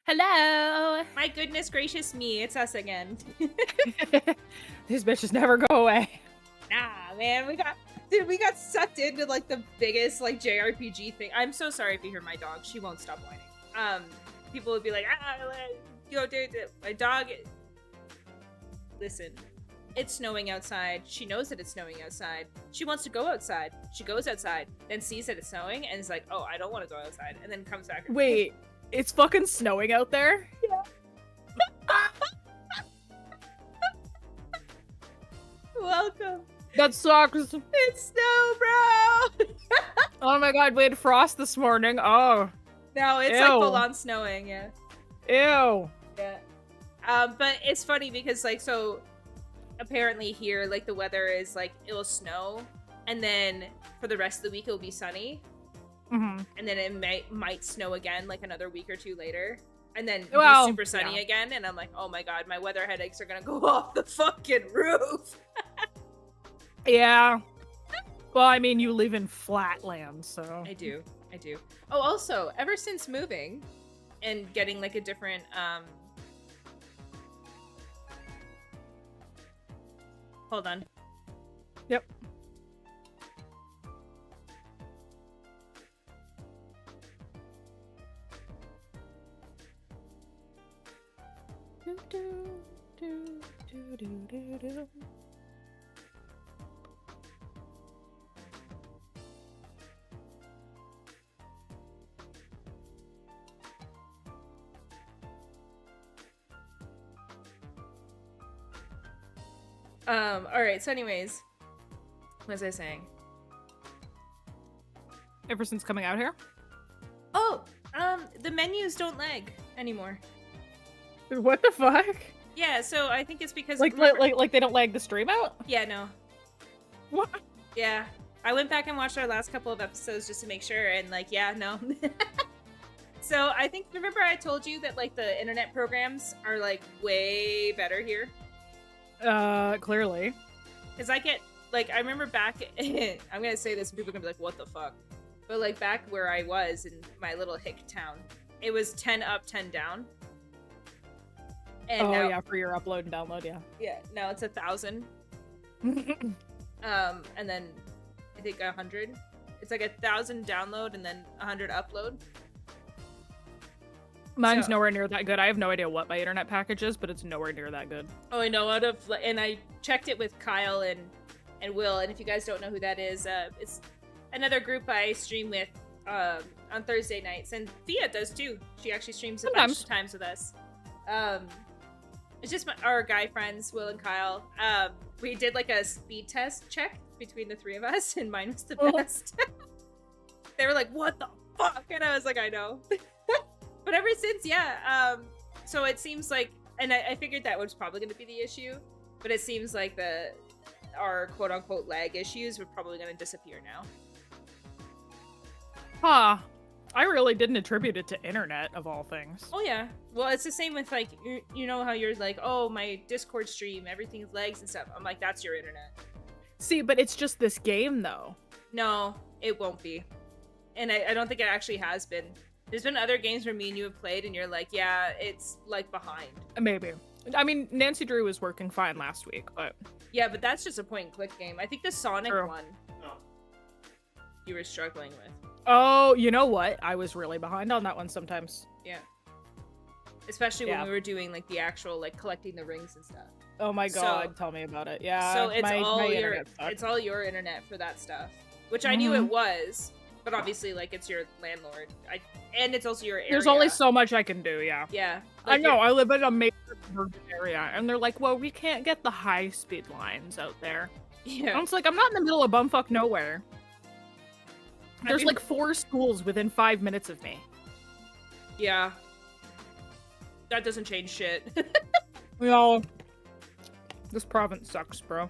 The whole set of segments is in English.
Hello. My goodness gracious me, it's us again. These bitches never go away. Nah, man, we got sucked into like the biggest like JRPG thing. I'm so sorry if you hear my dog. She won't stop whining. People would be like, dude, my dog. Listen, it's snowing outside. She knows that it's snowing outside. She wants to go outside. She goes outside, then sees that it's snowing, and is like, oh, I don't want to go outside, and then comes back. Wait, it's fucking snowing out there? Yeah. Welcome. That sucks. It's snow, bro. Oh my god, we had frost this morning. Oh. No, it's Ew. like full on snowing, yeah. Ew. Yeah. But it's funny because like so apparently here like the weather is like it'll snow and then for the rest of the week it'll be sunny. Mm-hmm. And then it might snow again like another week or two later. And then be super sunny again, and I'm like, oh my god, my weather headaches are gonna go off the fucking roof. Yeah. Well, I mean, you live in flatland, so. I do. Oh, also, ever since moving and getting like a different hold on. Yep. Alright, so anyways. What was I saying? Ever since coming out here? Oh, the menus don't lag anymore. What the fuck? Yeah, so I think it's because like they don't lag the stream out? Yeah, no. What? Yeah. I went back and watched our last couple of episodes just to make sure, and like, yeah, no. So I think, remember I told you that like the internet programs are like way better here? Clearly. Because I get, like, I remember back, I'm gonna say this and people are gonna be like, what the fuck? But like back where I was in my little hick town, it was 10 up, 10 down. And now, yeah, for your upload and download, yeah. Yeah, now it's 1,000. And then I think 100. It's like 1,000 download and then 100 upload. Mine's nowhere near that good. I have no idea what my internet package is, but it's nowhere near that good. Oh, I know. And I checked it with Kyle and Will, and if you guys don't know who that is, it's another group I stream with on Thursday nights, and Thea does too. She actually streams a bunch of times with us. It's just our guy friends, Will and Kyle. We did like a speed test check between the three of us, and mine was the best. They were like, "What the fuck?" And I was like, "I know." But ever since, yeah. So it seems like, and I figured that was probably going to be the issue, but it seems like our quote unquote lag issues were probably going to disappear now. Huh. I really didn't attribute it to internet, of all things. Oh yeah. Well, it's the same with like, you know how you're like, oh, my Discord stream, everything's lags and stuff. I'm like, that's your internet. See, but it's just this game, though. No, it won't be. And I don't think it actually has been. There's been other games where me and you have played and you're like, yeah, it's like behind. Maybe. I mean, Nancy Drew was working fine last week, but... Yeah, but that's just a point and click game. I think the Sonic one you were struggling with. Oh, you know what? I was really behind on that one sometimes. Yeah. Especially when we were doing like the actual like collecting the rings and stuff. Oh my god, tell me about it. Yeah. So it's all your internet for that stuff. Which I knew it was, but obviously like it's your landlord. And it's also your area. There's only so much I can do, yeah. Yeah. Like I know, I live in a major suburban area, and they're like, well, we can't get the high-speed lines out there. Yeah. And it's like, I'm not in the middle of bumfuck nowhere. There's like 4 schools within 5 minutes of me. Yeah. That doesn't change shit. Well, this province sucks, bro.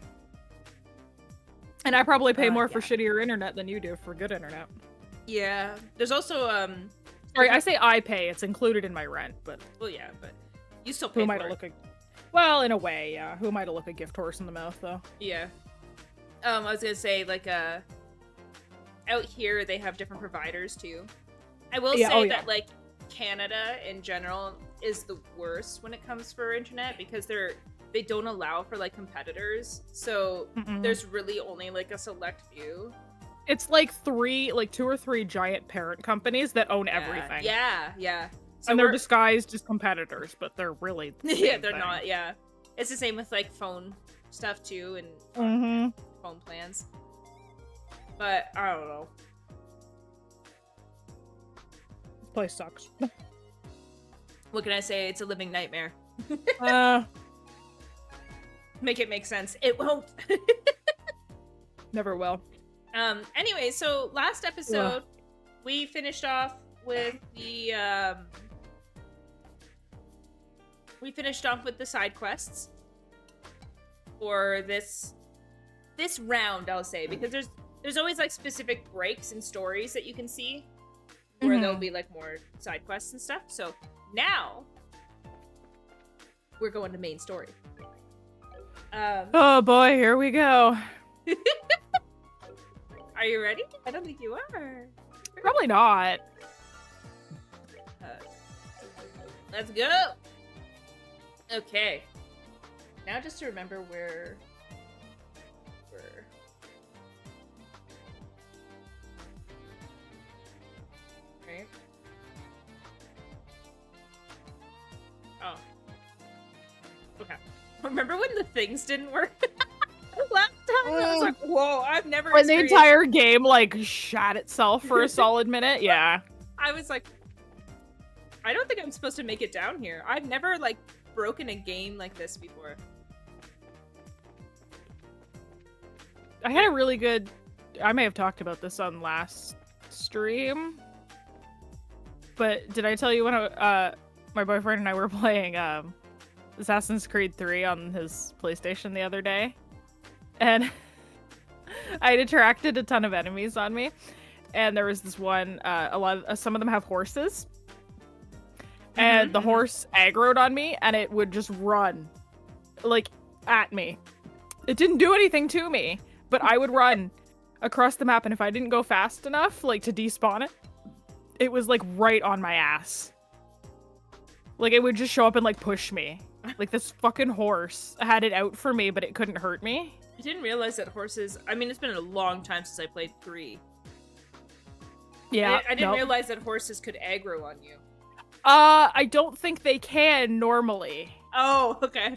And I probably pay more for shittier internet than you do for good internet. Yeah. There's also, Sorry, I say I pay. It's included in my rent, but... Well, yeah, but you still pay Who am I to look a... Well, in a way, yeah. Who am I to look a gift horse in the mouth, though? Yeah. I was gonna say, like, out here they have different providers, too. I will say that, like, Canada in general is the worst when it comes for internet because they don't allow for like competitors. So there's really only like a select few. It's like two or three giant parent companies that own everything. Yeah. So and they're disguised as competitors, but they're really they're thing. not. Yeah, it's the same with like phone stuff too and phone plans. But I don't know. This place sucks. What can I say? It's a living nightmare. Make it make sense. It won't. Never will. Anyway, so last episode we finished off with the side quests for this round, I'll say, because there's always like specific breaks in stories that you can see where there'll be like more side quests and stuff. So now we're going to main story. Oh boy, here we go. Are you ready? I don't think you are. Probably not. Let's go. Okay. Now just to remember where we're... Right? Oh. Okay. Remember when the things didn't work? Last time I was like, whoa, I've never when the entire game like shot itself for a solid minute. Yeah. I was like, I don't think I'm supposed to make it down here. I've never like broken a game like this before. I had a really good... I may have talked about this on last stream, but did I tell you when my boyfriend and I were playing Assassin's Creed 3 on his PlayStation the other day? And I had attracted a ton of enemies on me, and there was this one. Some of them have horses, and the horse aggroed on me, and it would just run, like at me. It didn't do anything to me, but I would run across the map, and if I didn't go fast enough, like to despawn it, it was like right on my ass. Like it would just show up and like push me. Like this fucking horse had it out for me, but it couldn't hurt me. I didn't realize that horses... I mean, it's been a long time since I played 3. Yeah, I didn't realize that horses could aggro on you. I don't think they can normally. Oh, okay.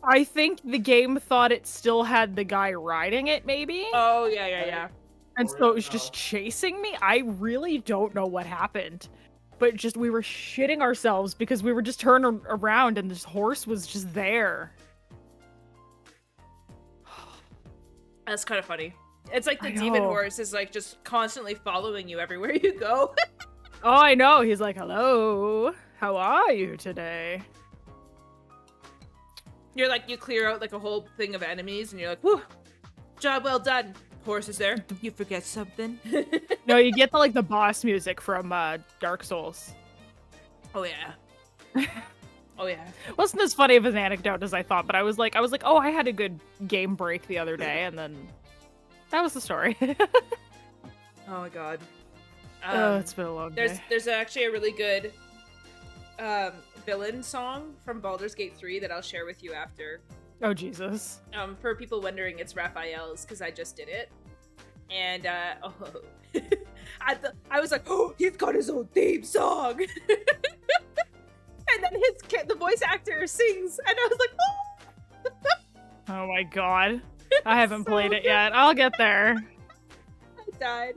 I think the game thought it still had the guy riding it, maybe? Oh, yeah. And so it was just chasing me? I really don't know what happened. But just, we were shitting ourselves because we were just turning around and this horse was just there. That's kind of funny. It's like the demon horse is like just constantly following you everywhere you go. Oh, I know. He's like, hello. How are you today? You're like, you clear out like a whole thing of enemies and you're like, whew, job well done. Horse is there. You forget something. No, you get the boss music from Dark Souls. Oh, yeah. Oh, yeah. Wasn't as funny of an anecdote as I thought, but I was like, oh, I had a good game break the other day, and then that was the story. Oh my god. It's been a long day. There's actually a really good villain song from Baldur's Gate 3 that I'll share with you after. Oh, Jesus. For people wondering, it's Raphael's, because I just did it. And, I was like, oh, he's got his own theme song! And then the voice actor sings, and I was like, oh! Oh my god. I haven't played it yet. I'll get there. I died.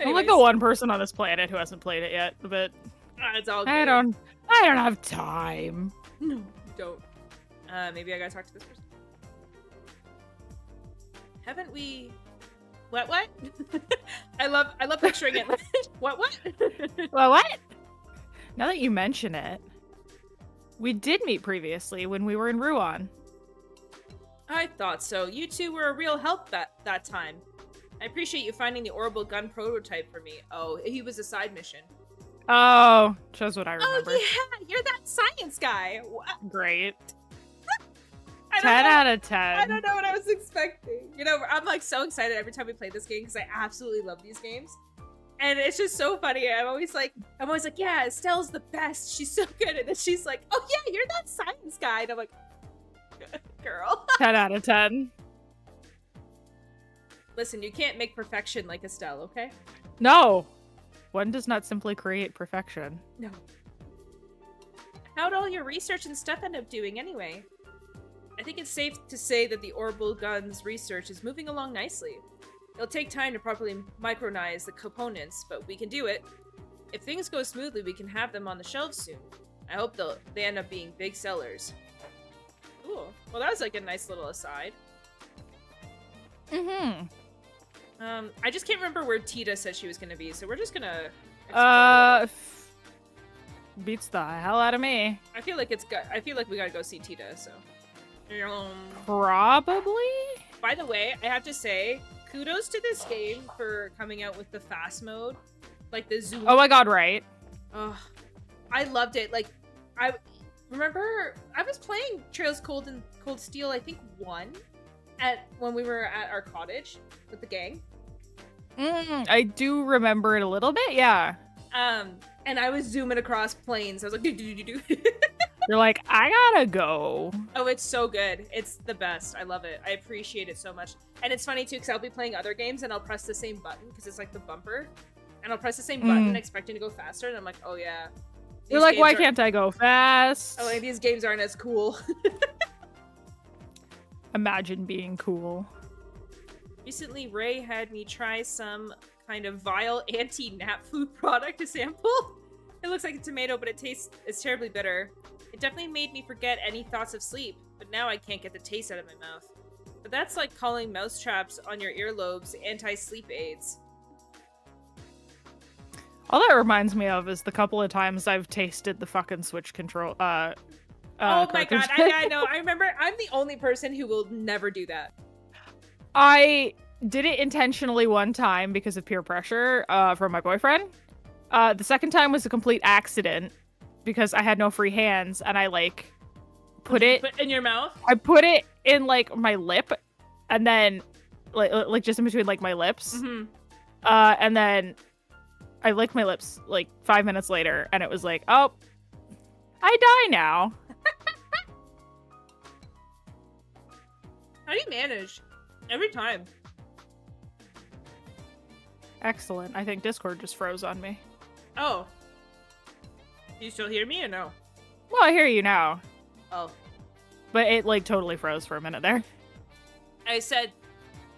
I'm like the one person on this planet who hasn't played it yet, but it's all good. I don't have time. No, you don't. Maybe I gotta talk to this person. Haven't we... What? I love picturing it. What? Well, what? Now that you mention it, we did meet previously when we were in Rouen. I thought so. You two were a real help that time. I appreciate you finding the orbital gun prototype for me. Oh, he was a side mission. Oh, shows what I remember. Oh, yeah, you're that science guy. Great. 10 out of 10. I don't know what I was expecting. You know, I'm like so excited every time we play this game because I absolutely love these games. And it's just so funny. I'm always like, yeah, Estelle's the best. She's so good. And then she's like, oh yeah, you're that science guy. And I'm like, girl. 10 out of 10. Listen, you can't make perfection like Estelle, okay? No. One does not simply create perfection. No. How'd all your research and stuff end up doing anyway? I think it's safe to say that the orbital guns research is moving along nicely. It'll take time to properly micronize the components, but we can do it. If things go smoothly, we can have them on the shelves soon. I hope they end up being big sellers. Ooh, well that was like a nice little aside. Mm-hmm. I just can't remember where Tita said she was gonna be, so we're just gonna Beats the hell out of me. I feel like we gotta go see Tita, so. Probably? By the way, I have to say, kudos to this game for coming out with the fast mode. Like the zoom. Oh my god, right. Oh, I loved it. Like, I remember I was playing Trails Cold and Cold Steel, I think 1 when we were at our cottage with the gang. I do remember it a little bit, yeah. And I was zooming across planes. I was like, do. You're like, I gotta go. Oh, it's so good. It's the best. I love it. I appreciate it so much. And it's funny too, because I'll be playing other games and I'll press the same button because it's like the bumper. And I'll press the same button expecting to go faster. And I'm like, oh yeah. You're like, why can't I go fast? Oh, like, these games aren't as cool. Imagine being cool. Recently, Ray had me try some kind of vile anti-nap food product to sample. It looks like a tomato, but it's terribly bitter. It definitely made me forget any thoughts of sleep, but now I can't get the taste out of my mouth. But that's like calling mousetraps on your earlobes anti-sleep aids. All that reminds me of is the couple of times I've tasted the fucking Switch control. Oh my god, I know. I remember. I'm the only person who will never do that. I did it intentionally one time because of peer pressure from my boyfriend. The second time was a complete accident because I had no free hands and I like put it in your mouth. I put it in like my lip and then like just in between like my lips. And then I licked my lips like 5 minutes later and it was like, oh, I die now. How do you manage? Every time. Excellent. I think Discord just froze on me. Oh. Do you still hear me or no? Well, I hear you now. Oh. But it like totally froze for a minute there. I said,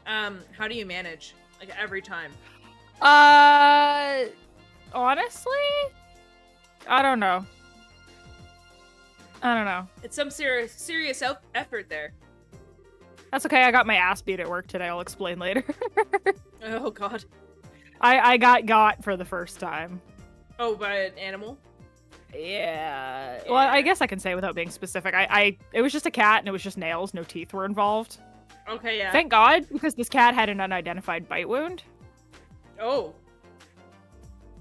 how do you manage? Like every time. Honestly? I don't know. It's some serious effort there. That's okay. I got my ass beat at work today. I'll explain later. Oh god. I got for the first time. Oh, by an animal? Yeah. Well, I guess I can say without being specific. It was just a cat and it was just nails. No teeth were involved. Okay, yeah. Thank God, because this cat had an unidentified bite wound. Oh.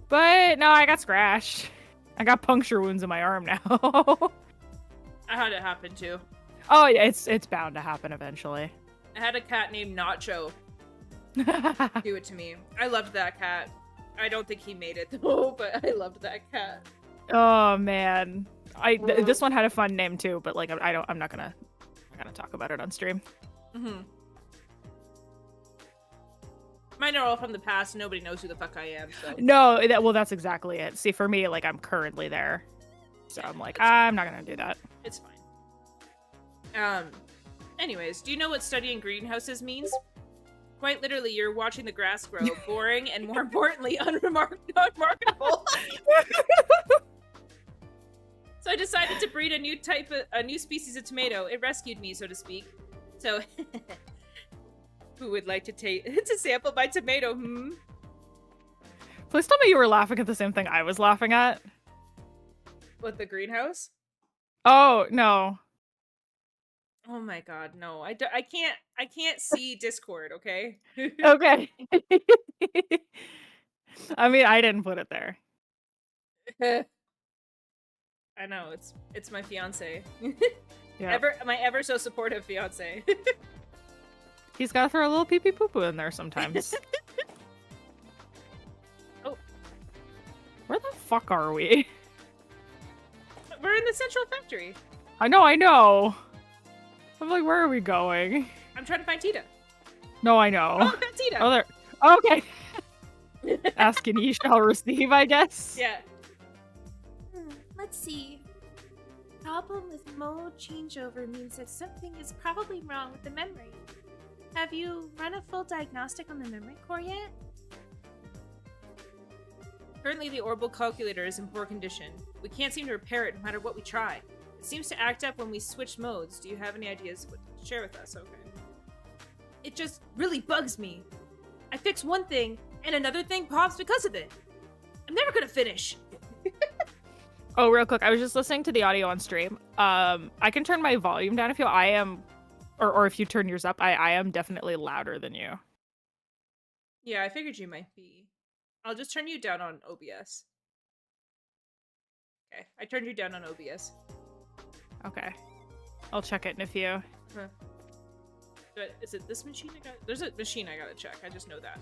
But no, I got scratched. I got puncture wounds in my arm now. I had it happen too. Oh, yeah, it's bound to happen eventually. I had a cat named Nacho do it to me. I loved that cat. I don't think he made it though, but I loved that cat. Oh man, this one had a fun name too, but like I'm not gonna talk about it on stream. Mine are all from the past. Nobody knows who the fuck I am. So. No, that's exactly it. See, for me, like I'm currently there, so I'm like I'm not gonna do that. It's fine. Anyways, do you know what studying greenhouses means? Quite literally, you're watching the grass grow, boring and more importantly, unremarkable. So I decided to breed a new species of tomato. It rescued me, so to speak. So, who would like to sample my tomato? Please tell me you were laughing at the same thing I was laughing at. What, the greenhouse? Oh no. Oh my god, no. I can't see Discord, okay? Okay. I mean, I didn't put it there. I know, it's my fiance. Yeah. My ever so supportive fiance. He's gotta throw a little pee pee poo poo in there sometimes. Oh, Where the fuck are we? We're in the central factory. I know. I'm like, where are we going? I'm trying to find Tita. No, I know. Oh, that's Tita. Oh, there. Okay. Ask and ye shall receive, I guess. Yeah. Let's see. Problem with mode changeover means that something is probably wrong with the memory. Have you run a full diagnostic on the memory core yet? Currently, the orbital calculator is in poor condition. We can't seem to repair it no matter what we try. It seems to act up when we switch modes. Do you have any ideas what to share with us? Okay. It just really bugs me. I fix one thing, and another thing pops because of it. I'm never gonna finish. Oh, real quick, I was just listening to the audio on stream. I can turn my volume down if I am, or if you turn yours up, I am definitely louder than you. Yeah, I figured you might be. I'll just turn you down on OBS. Okay, I turned you down on OBS. Okay. I'll check it in a few. Huh. But is it this machine I got? There's a machine I gotta check. I just know that.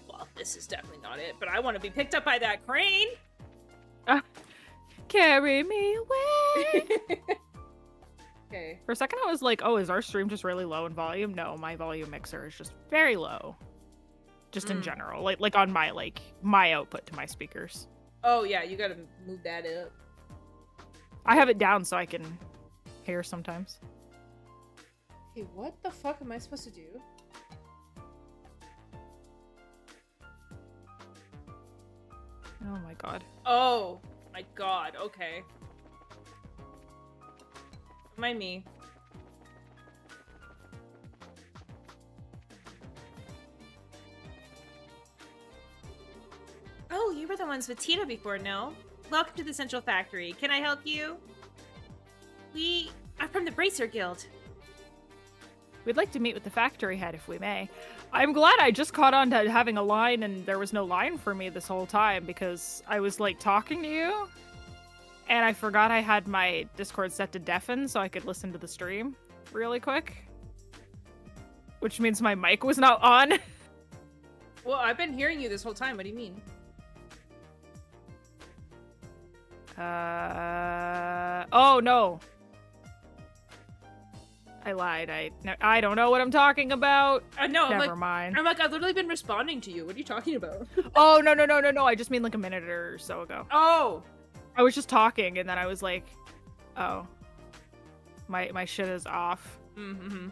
Well, this is definitely not it, but I want to be picked up by that crane! Carry me away! Okay. For a second I was like, oh, is our stream just really low in volume? No, my volume mixer is just very low. Just in general. Like on my output to my speakers. Oh yeah, you gotta move that up. I have it down so I can hear sometimes. Okay, what the fuck am I supposed to do? Oh my god. Oh my god, okay. Remind me. Oh, you were the ones with Tita before, no? Welcome to the Central Factory. Can I help you? We are from the Bracer Guild. We'd like to meet with the factory head if we may. I'm glad I just caught on to having a line and there was no line for me this whole time because I was like talking to you and I forgot I had my Discord set to deafen so I could listen to the stream really quick. Which means my mic was not on. Well, I've been hearing you this whole time. What do you mean? Oh no. I lied. I don't know what I'm talking about. No, Never mind. I'm like, I've literally been responding to you. What are you talking about? Oh, no. I just mean like a minute or so ago. Oh. I was just talking and then I was like, oh. My shit is off. Mm-hmm.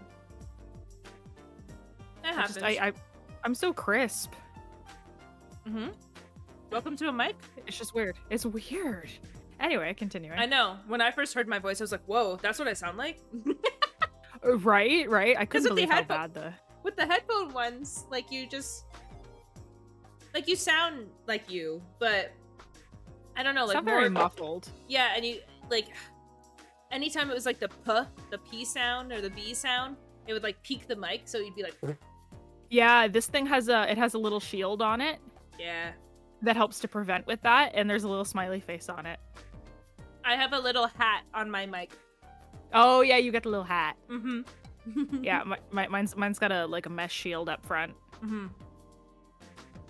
That happens. I'm so crisp. Mm-hmm. Welcome to a mic. It's just weird. It's weird. Anyway, continuing. I know. When I first heard my voice, I was like, whoa, that's what I sound like? Right? I couldn't believe how bad with the headphone ones, like you sound like you, but I don't know, like sound more very muffled. Yeah, and you like anytime it was like the P sound or the B sound, it would like peak the mic, so you'd be like Yeah, this thing has a little shield on it. Yeah. That helps to prevent with that, and there's a little smiley face on it. I have a little hat on my mic. Oh yeah, you get the little hat. Mm-hmm. Yeah, mine's got a mesh shield up front. Mm-hmm.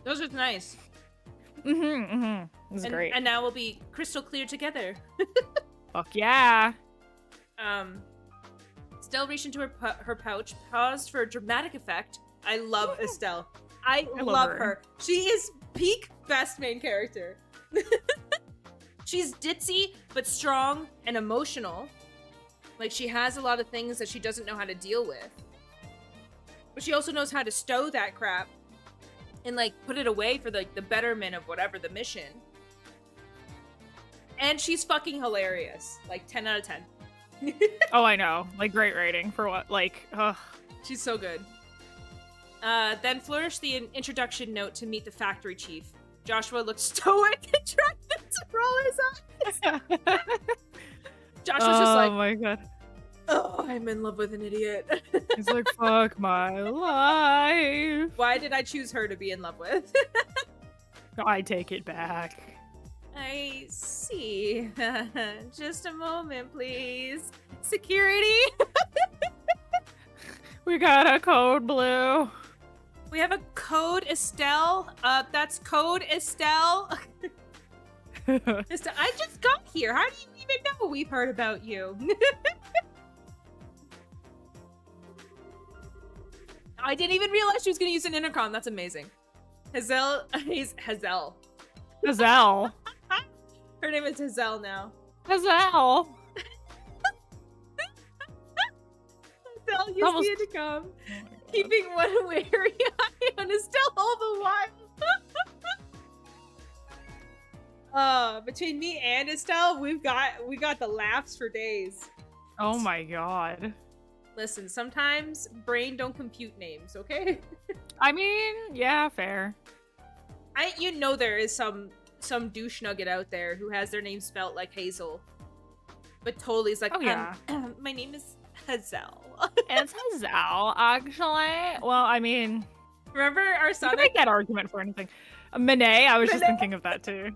Those are nice. Mm-hmm. This is great. And now we'll be crystal clear together. Fuck yeah. Estelle reached into her pouch, paused for a dramatic effect. I love Estelle. I love her. She is peak best main character. She's ditzy, but strong and emotional. Like, she has a lot of things that she doesn't know how to deal with. But she also knows how to stow that crap and, like, put it away for, like, the betterment of whatever the mission. And she's fucking hilarious. Like, 10 out of 10. Oh, I know. Like, great rating for what? Like, ugh. She's so good. Then flourished the introduction note to meet the factory chief. Joshua looked stoic and tried to roll his eyes. Joshua's just like, oh my god. Oh, I'm in love with an idiot. He's like, fuck my life. Why did I choose her to be in love with? I take it back. I see. Just a moment, please. Security. We got a code blue. We have a code Estelle. That's code Estelle. Estelle, I just got here. How do you even know we've heard about you? I didn't even realize she was going to use an intercom. That's amazing. Hazel. Hazel. Hazel. Her name is Hazel now. Hazel. Hazel used the intercom. Keeping one wary eye on Estelle all the while. Between me and Estelle, we got the laughs for days. Oh my god. Listen, sometimes brain don't compute names, okay? I mean, yeah, fair. There is some douche nugget out there who has their name spelt like Hazel, but totally is like, oh yeah, my name is Hazel. It's Hazel, actually. Well, I mean, remember our you Sonic? can make that argument for anything. Monet, I was just thinking of that too.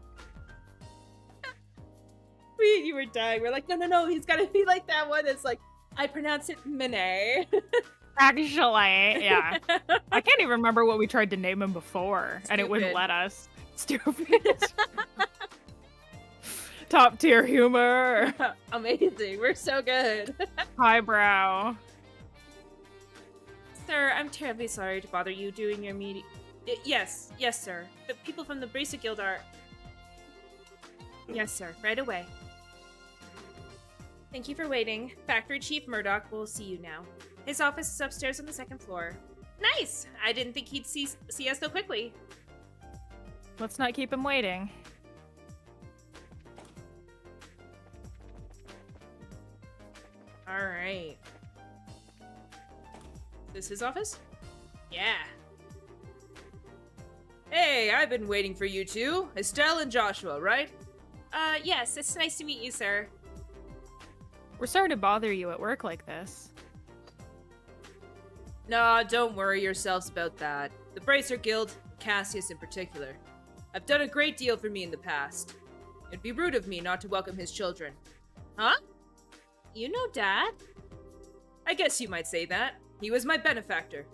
You were dying. We're like, no, he's gotta be like that one. It's like, I pronounce it Monet. Actually, yeah. I can't even remember what we tried to name him before, and it wouldn't let us. Stupid. Top tier humor. Amazing. We're so good. Highbrow. Sir, I'm terribly sorry to bother you doing your meeting. Yes, sir. The people from the Bracer Guild are... Yes, sir. Right away. Thank you for waiting. Factory Chief Murdoch will see you now. His office is upstairs on the 2nd floor. Nice! I didn't think he'd see us so quickly. Let's not keep him waiting. Alright. Is this his office? Yeah. Hey, I've been waiting for you two. Estelle and Joshua, right? Yes. It's nice to meet you, sir. We're sorry to bother you at work like this. Nah, don't worry yourselves about that. The Bracer Guild, Cassius in particular, have done a great deal for me in the past. It'd be rude of me not to welcome his children. Huh? You know Dad? I guess you might say that. He was my benefactor.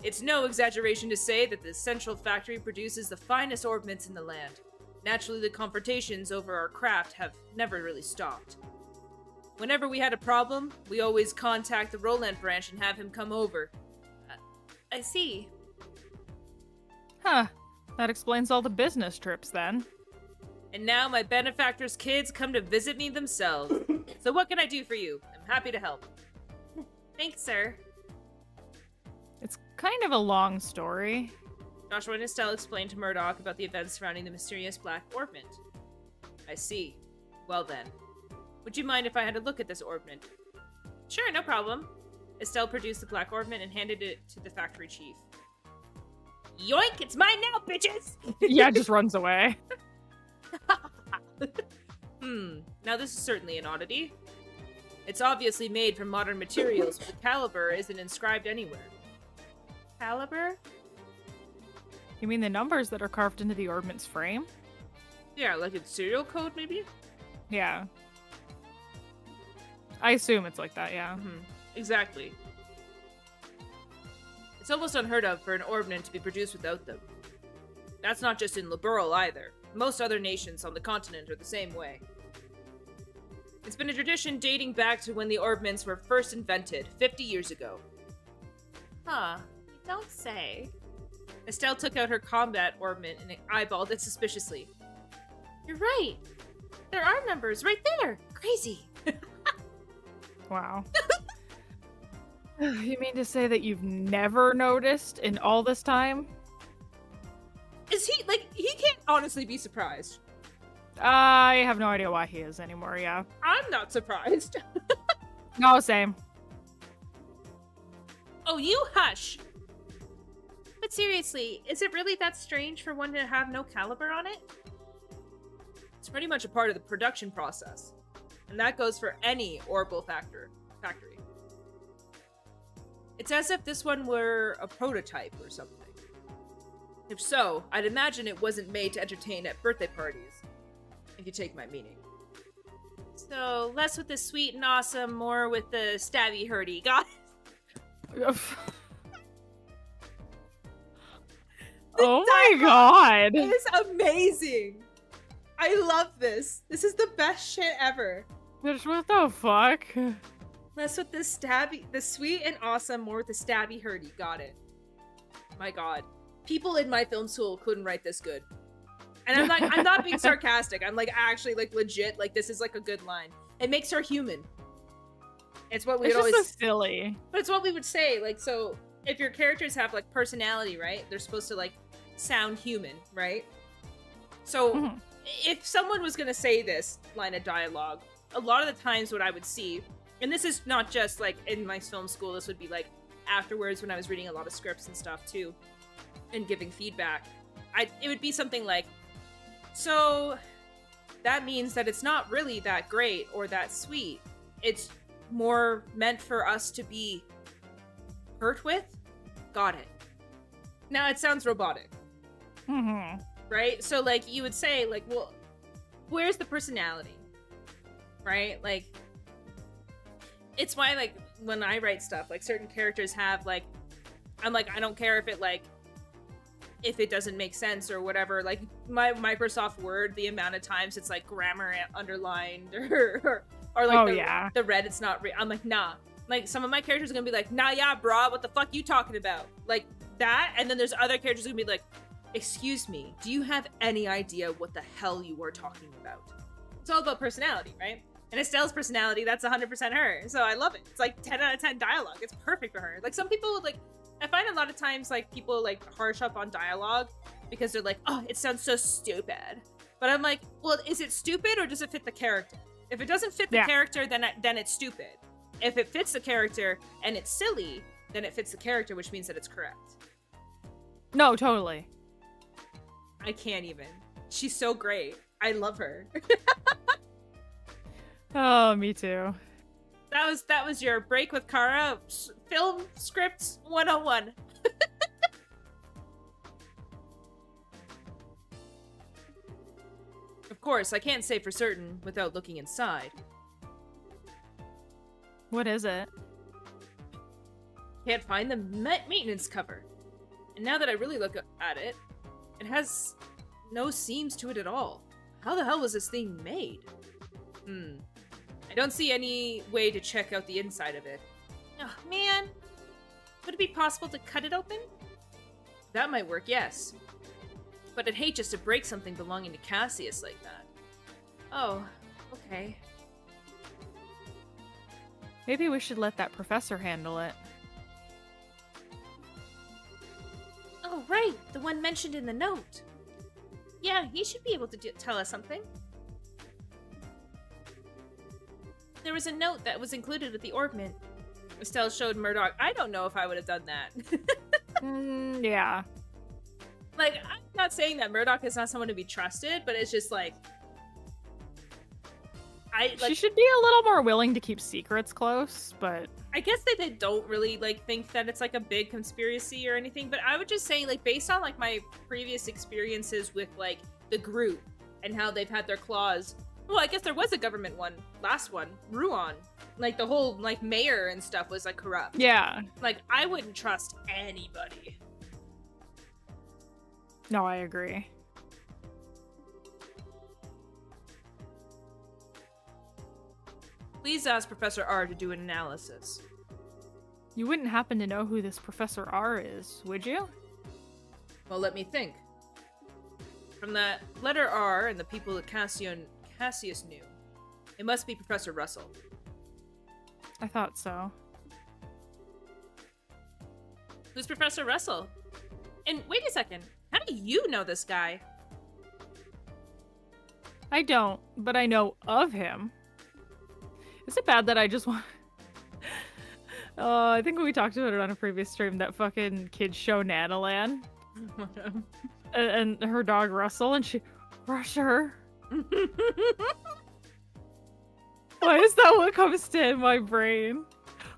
It's no exaggeration to say that the central factory produces the finest orbments in the land. Naturally, the confrontations over our craft have never really stopped. Whenever we had a problem, we always contact the Roland branch and have him come over. I see. Huh. That explains all the business trips then. And now my benefactor's kids come to visit me themselves. So what can I do for you? I'm happy to help. Thanks, sir. It's kind of a long story. Joshua and Estelle explained to Murdoch about the events surrounding the mysterious black orbment. I see. Well then. Would you mind if I had a look at this orbment? Sure, no problem. Estelle produced the black orbment and handed it to the factory chief. Yoink! It's mine now, bitches! Yeah, just runs away. Now this is certainly an oddity. It's obviously made from modern materials, but the caliber isn't inscribed anywhere. Caliber? You mean the numbers that are carved into the ornament's frame? Yeah, like its serial code, maybe? Yeah. I assume it's like that, yeah. Exactly. It's almost unheard of for an orbment to be produced without them. That's not just in Liberl either. Most other nations on the continent are the same way. It's been a tradition dating back to when the orbments were first invented, 50 years ago. Huh. You don't say. Estelle took out her combat orbment and eyeballed it suspiciously. You're right. There are numbers right there. Crazy. Wow. You mean to say that you've never noticed in all this time? Is he, he can't honestly be surprised. I have no idea why he is anymore, yeah. I'm not surprised. No, same. Oh, you hush! But seriously, is it really that strange for one to have no caliber on it? It's pretty much a part of the production process. And that goes for any orbital factory. It's as if this one were a prototype or something. If so, I'd imagine it wasn't made to entertain at birthday parties, if you take my meaning. So, less with the sweet and awesome, more with the stabby hurdy, got it? Oh my god. It is amazing. I love this. This is the best shit ever. Bitch, what the fuck? Less with the stabby, the sweet and awesome, more with the stabby hurdy. Got it. My god. People in my film school couldn't write this good. And I'm like, I'm not being sarcastic. I'm like actually like legit, like this is like a good line. It makes her human. It's what we would It's just always so silly. But it's what we would say, like, so if your characters have like personality, right? They're supposed to like sound human, right? So if someone was gonna say this line of dialogue, a lot of the times what I would see, and this is not just like in my film school, this would be like afterwards when I was reading a lot of scripts and stuff too, and giving feedback, it would be something like, so that means that it's not really that great or that sweet. It's more meant for us to be hurt with? Got it. Now it sounds robotic. Right? So like you would say like, well, where's the personality? Right? Like it's why like when I write stuff, like certain characters have like, I'm like, I don't care if it like if it doesn't make sense or whatever, like my Microsoft Word, the amount of times it's like grammar underlined or like the red, it's not I'm like, nah. Like some of my characters are gonna be like, nah, yeah, brah, what the fuck you talking about? Like that, and then there's other characters gonna be like, excuse me, do you have any idea what the hell you were talking about? It's all about personality, right? And Estelle's personality, that's 100% her. So I love it. It's like 10 out of 10 dialogue. It's perfect for her. Like some people like, I find a lot of times like people like harsh up on dialogue because they're like, oh, it sounds so stupid. But I'm like, well, is it stupid or does it fit the character? If it doesn't fit the character, then it's stupid. If it fits the character and it's silly, then it fits the character, which means that it's correct. No, totally. I can't even. She's so great. I love her. Oh, me too. That was your break with Kara, film scripts 101. Of course, I can't say for certain without looking inside. What is it? Can't find the maintenance cover. And now that I really look at it, it has no seams to it at all. How the hell was this thing made? I don't see any way to check out the inside of it. Oh, man. Would it be possible to cut it open? That might work, yes. But I'd hate just to break something belonging to Cassius like that. Oh, okay. Maybe we should let that professor handle it. Oh, right. The one mentioned in the note. Yeah, he should be able to tell us something. There was a note that was included with the ornament. Estelle showed Murdoch. I don't know if I would have done that. Yeah. Like, I'm not saying that Murdoch is not someone to be trusted, but it's just like... she should be a little more willing to keep secrets close, but... I guess they don't really, like, think that it's, like, a big conspiracy or anything, but I would just say, like, based on, like, my previous experiences with, like, the group and how they've had their claws... Well, I guess there was a government one. Last one. Ruan. Like, the whole, like, mayor and stuff was, like, corrupt. Yeah. Like, I wouldn't trust anybody. No, I agree. Please ask Professor R to do an analysis. You wouldn't happen to know who this Professor R is, would you? Well, let me think. From the letter R and the people that Cassius knew, it must be Professor Russell. I thought so. Who's Professor Russell? And wait a second, how do you know this guy? I don't, but I know of him. Is it bad that I just want... I think we talked about it on a previous stream, that fucking kid show Nanalan. and her dog Russell, and she... Rusher. Why is that what comes to in my brain?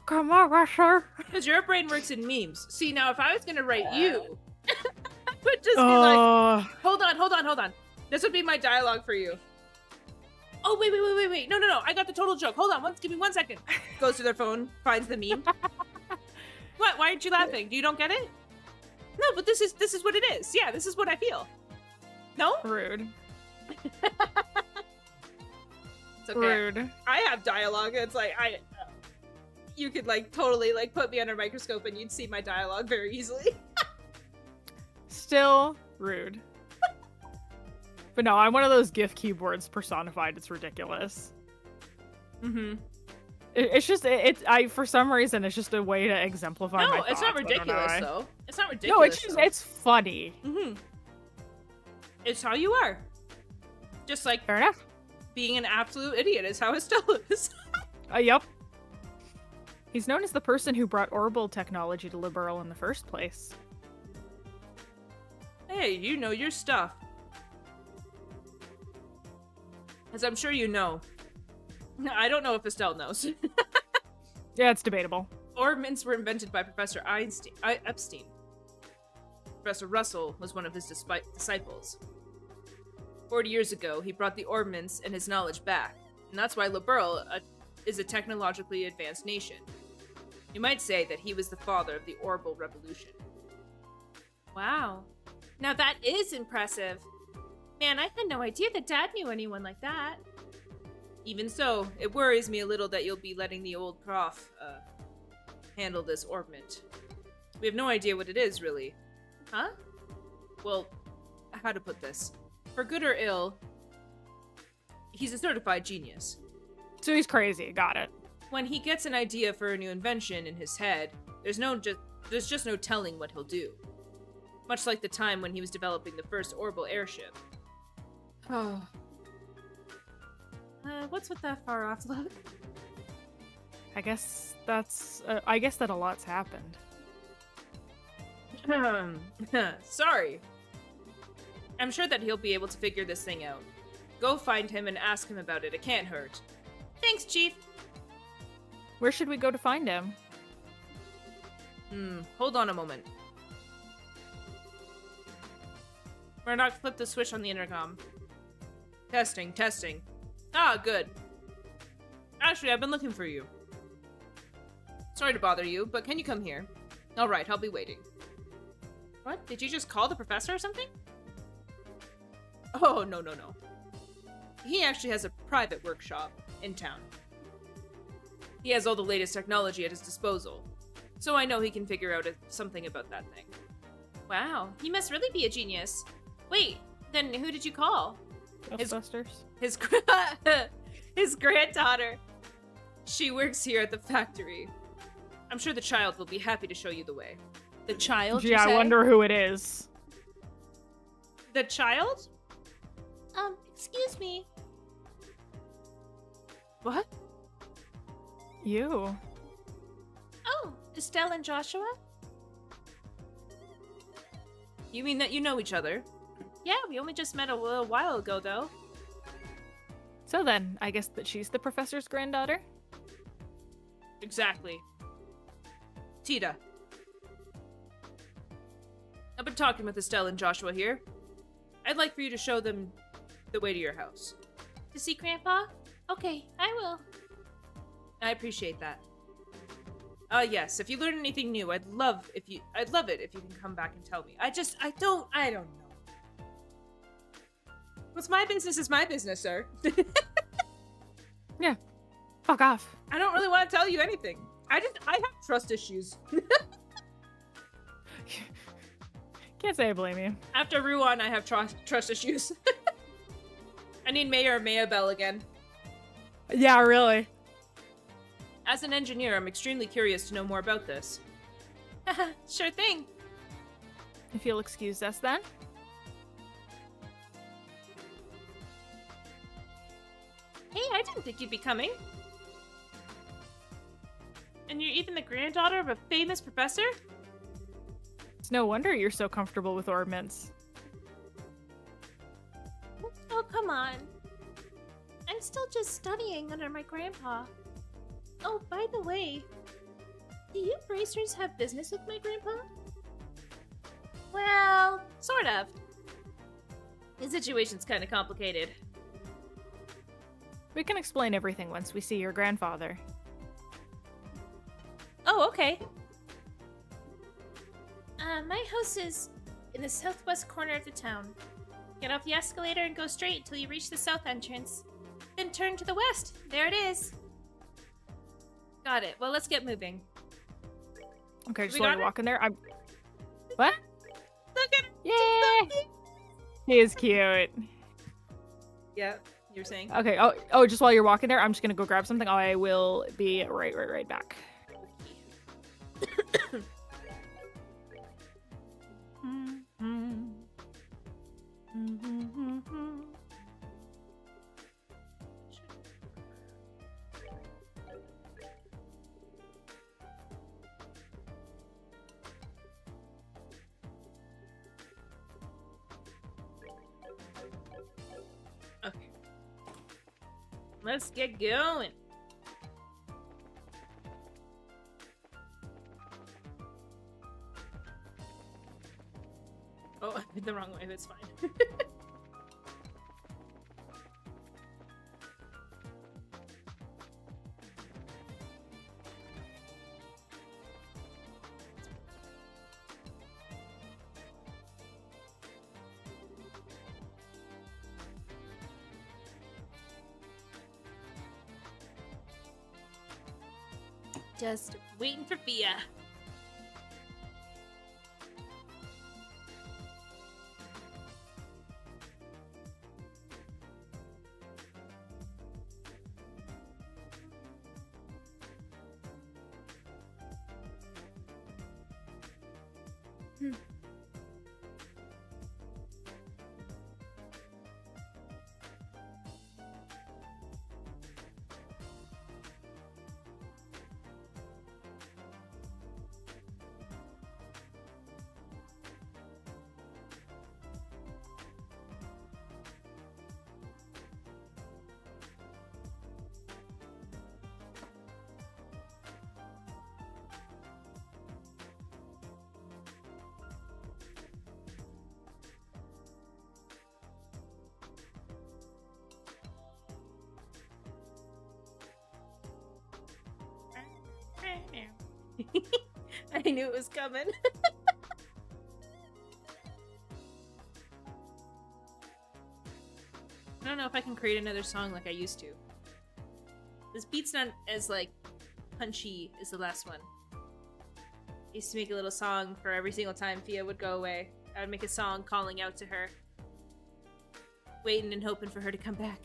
Come on, Rusher. Because your brain works in memes. See, now if I was gonna write you, I would just be like, hold on. This would be my dialogue for you. Oh, wait. No. I got the total joke. Hold on. Give me 1 second. Goes to their phone, finds the meme. What? Why aren't you laughing? You don't get it? No, but this is what it is. Yeah, this is what I feel. No? Rude. It's okay. Rude. I have dialogue. It's like you could like totally like put me under a microscope and you'd see my dialogue very easily. Still rude. But no, I'm one of those GIF keyboards personified. It's ridiculous. Mm-hmm. It's just I for some reason it's just a way to exemplify my No, it's not thoughts. I don't know ridiculous why. though. It's not ridiculous. No, it's just it's funny. Mm-hmm. It's how you are. Just like Fair enough. being an absolute idiot is how Estelle is. Yep. He's known as the person who brought orbital technology to Liberal in the first place. Hey, you know your stuff. As I'm sure you know. I don't know if Estelle knows. Yeah, it's debatable. Orbments were invented by Professor Epstein. Professor Russell was one of his disciples. 40 years ago, he brought the orbments and his knowledge back, and that's why Liberal is a technologically advanced nation. You might say that he was the father of the orbital revolution. Wow. Now that is impressive. Man, I had no idea that Dad knew anyone like that. Even so, it worries me a little that you'll be letting the old prof, handle this orbment. We have no idea what it is, really. Huh? Well, how to put this? For good or ill, he's a certified genius. So he's crazy. Got it. When he gets an idea for a new invention in his head, there's just no telling what he'll do. Much like the time when he was developing the first orbital airship. Oh. What's with that far off look? I guess that's. I guess that a lot's happened. Sorry. I'm sure that he'll be able to figure this thing out. Go find him and ask him about it. It can't hurt. Thanks, Chief. Where should we go to find him? Hold on a moment. Murdoch flipped the switch on the intercom. Testing. Ah, good. Actually, I've been looking for you. Sorry to bother you, but can you come here? Alright, I'll be waiting. What? Did you just call the professor or something? Oh, no. He actually has a private workshop in town. He has all the latest technology at his disposal, so I know he can figure out something about that thing. Wow, he must really be a genius. Wait, then who did you call? Ghostbusters. His granddaughter. She works here at the factory. I'm sure the child will be happy to show you the way. The child? Gee, I wonder who it is. The child? Excuse me. What? You. Oh, Estelle and Joshua? You mean that you know each other? Yeah, we only just met a little while ago, though. So then, I guess that she's the professor's granddaughter? Exactly. Tita. I've been talking with Estelle and Joshua here. I'd like for you to show them the way to your house. To see Grandpa? Okay, I will. I appreciate that. Yes, if you learn anything new, I'd love it if you can come back and tell me. I don't know. What's my business is my business, sir. Yeah. Fuck off. I don't really want to tell you anything. I have trust issues. Can't say I blame you. After Ruan, I have trust issues. I need Mayor Mayabelle again. Yeah, really. As an engineer, I'm extremely curious to know more about this. Sure thing. If you'll excuse us then. Hey, I didn't think you'd be coming. And you're even the granddaughter of a famous professor? It's no wonder you're so comfortable with orbments. Oh, come on. I'm still just studying under my grandpa. Oh, by the way, do you bracers have business with my grandpa? Well, sort of. The situation's kind of complicated. We can explain everything once we see your grandfather. Oh, okay. My house is in the southwest corner of the town. Get off the escalator and go straight until you reach the south entrance. Then turn to the west. There it is. Got it. Well, let's get moving. Okay, just We let got me it? walk in there. What? Look at it. Yay! He is cute. Yep. You're saying? Okay. Oh, just while you're walking there, I'm just gonna go grab something. I will be right back. Okay. Let's get going. Oh, I went the wrong way. That's fine. Just waiting for Fia. I knew it was coming. I don't know if I can create another song like I used to. This beat's not as, like, punchy as the last one. I used to make a little song for every single time Fia would go away. I would make a song calling out to her. Waiting and hoping for her to come back.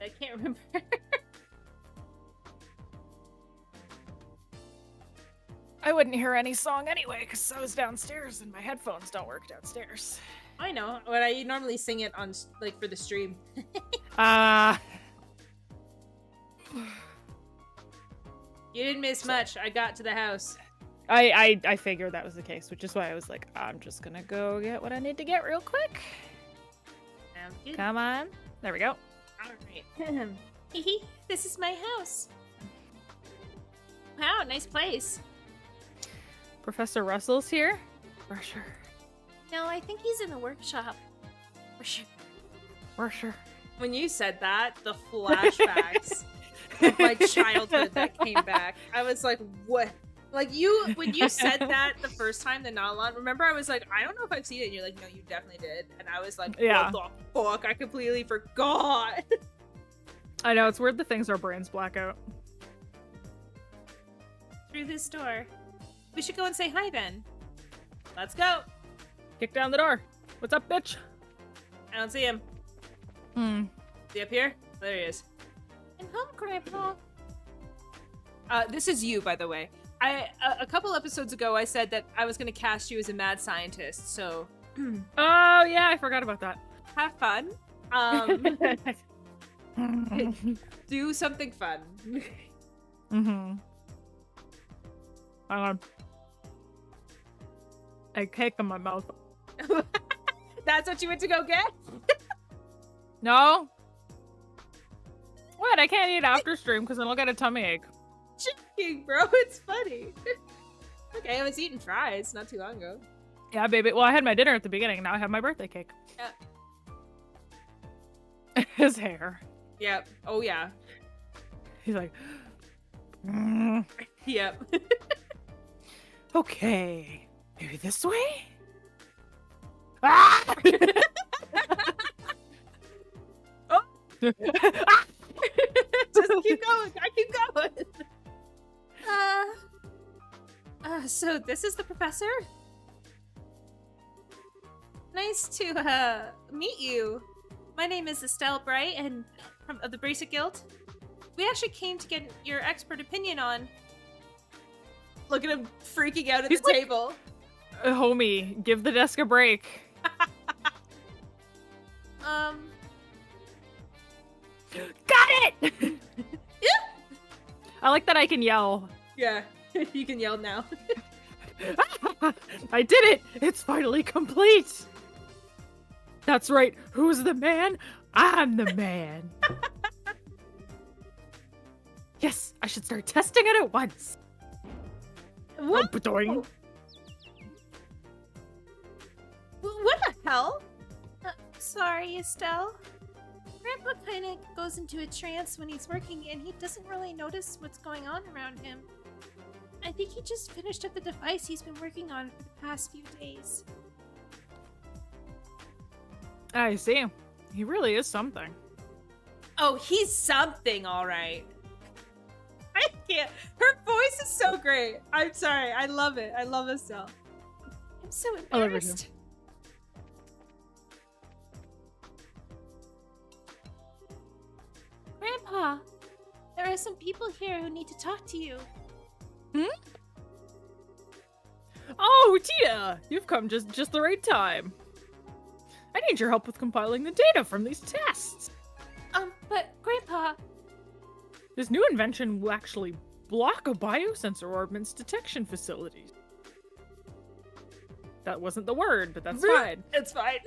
I can't remember. I wouldn't hear any song anyway, because I was downstairs and my headphones don't work downstairs. I know, but I normally sing it on, like, for the stream. You didn't miss much. I got to the house. I figured that was the case, which is why I was like, I'm just gonna go get what I need to get real quick. Sounds good. Come on. There we go. Alright. Hehe, this is my house. Wow, nice place. Professor Russell's here? For sure. No, I think he's in the workshop. For sure. For sure. When you said that, the flashbacks of my childhood that came back, I was like, what? Like, when you said that the first time, the Nalon, remember I was like, I don't know if I've seen it, and you're like, no, you definitely did. And I was like, Yeah. what the fuck? I completely forgot. I know, it's weird the things our brains black out. Through this door. We should go and say hi then. Let's go. Kick down the door. What's up, bitch? I don't see him. Hmm. Is he up here? There he is. I'm home, Grandpa. This is you, by the way. A couple episodes ago, I said that I was going to cast you as a mad scientist, so Oh, yeah, I forgot about that. have fun. Do something fun. Mm-hmm. Hang on. A cake in my mouth. That's what you went to go get? No? What? I can't eat after stream because then I'll get a tummy ache. Joking, bro. It's funny. Okay, I was eating fries not too long ago. Yeah, baby. Well, I had my dinner at the beginning. Now I have my birthday cake. Yeah. His hair. Yep. Oh, yeah. He's like... Mm. Yep. Okay, maybe this way? Ah! Oh. Just keep going. I keep going. So this is the professor? Nice to, meet you. My name is Estelle Bright, and of the Bracelet Guild. We actually came to get your expert opinion on... Look at him freaking out at He's the like- table. Homie, give the desk a break. Got it! I like that I can yell. Yeah, you can yell now. I did it! It's finally complete! That's right. Who's the man? I'm the man. Yes, I should start testing it at once. What? Oh, ba-doing. What the hell? Sorry, Estelle. Grandpa kind of goes into a trance when he's working, and he doesn't really notice what's going on around him. I think he just finished up the device he's been working on for the past few days. I see. He really is something. Oh, he's something, all right. I can't. Her voice is so great. I'm sorry. I love it. I love Estelle. I'm so I love her too. embarrassed. Grandpa, there are some people here who need to talk to you. Oh, Tia! You've come just the right time. I need your help with compiling the data from these tests. But Grandpa, This new invention will actually block a biosensor orbit's detection facilities. That wasn't the word, but that's fine. It's fine.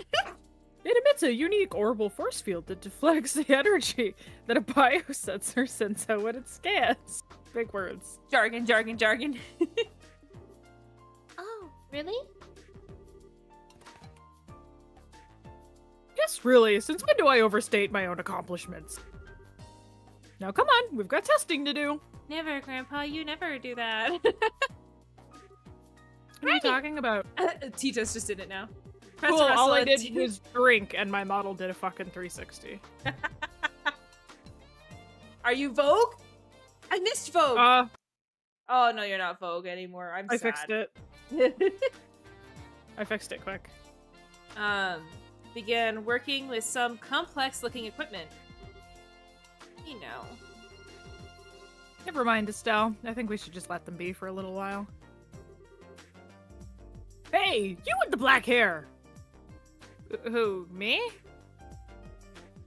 It emits a unique orbital force field that deflects the energy that a biosensor sends out when it scans. Big words. Jargon, jargon, jargon. oh, really? Yes, really. Since when do I overstate my own accomplishments? Now come on, we've got testing to do. Never, Grandpa, you never do that. What are you talking about? Tito's just in it now. Cool, Professor all I Russell did and- was drink and my model did a fucking 360. Are you Vogue? I missed Vogue. Oh no, you're not Vogue anymore. I'm I sad. fixed it. I fixed it quick. Began working with some complex-looking equipment. You know. Never mind, Estelle. I think we should just let them be for a little while. Hey, you with the black hair! Who, me?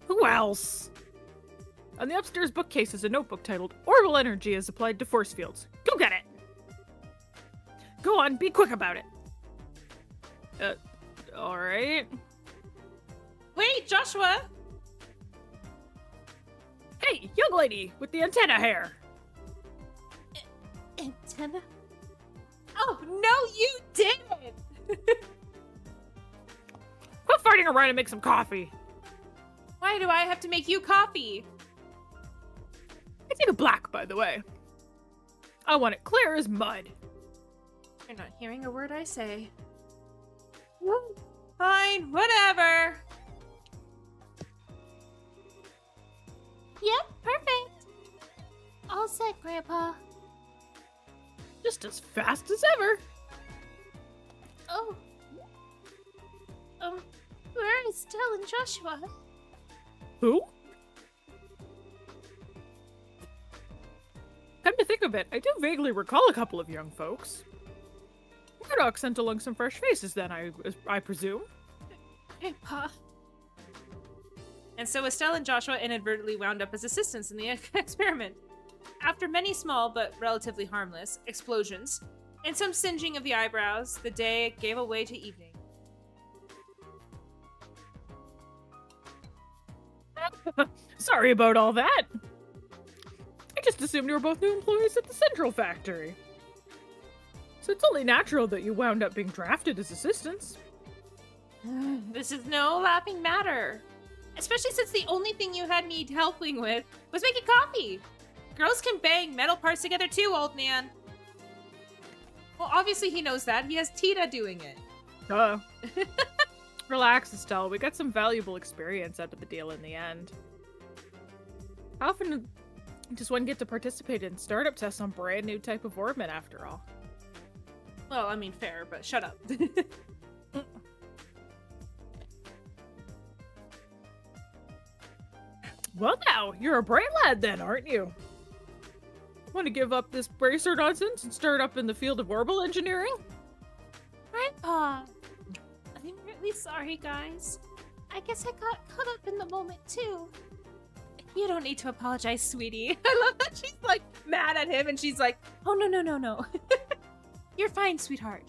Who else? On the upstairs bookcase is a notebook titled Orbital Energy is Applied to Force Fields. Go get it! Go on, be quick about it. Alright. Wait, Joshua! Hey, young lady with the antenna hair! Antenna? Oh, no, you didn't! Quit farting around and make some coffee. Why do I have to make you coffee? I take it black, by the way. I want it clear as mud. You're not hearing a word I say. Fine, whatever. Yep, perfect. All set, Grandpa. Just as fast as ever. Oh. Where is Stella and Joshua? Who? Come to think of it, I do vaguely recall a couple of young folks. Murdoch sent along some fresh faces then, I presume. Grandpa. And so Estelle and Joshua inadvertently wound up as assistants in the experiment. After many small but relatively harmless explosions and some singeing of the eyebrows, the day gave away to evening. Sorry about all that. I just assumed you were both new employees at the Central Factory. So it's only natural that you wound up being drafted as assistants. This is no laughing matter. Especially since the only thing you had me helping with was making coffee. Girls can bang metal parts together too, old man. Well, obviously he knows that. He has Tina doing it. Duh. Relax, Estelle. We got some valuable experience out of the deal in the end. How often does one get to participate in startup tests on brand new type of orbit after all? Well, I mean, fair, but shut up. Well now, you're a bright lad then, aren't you? Want to give up this bracer nonsense and start up in the field of orbital engineering? Grandpa, I'm really sorry, guys. I guess I got caught up in the moment, too. You don't need to apologize, sweetie. I love that she's like mad at him and she's like, oh, no. You're fine, sweetheart.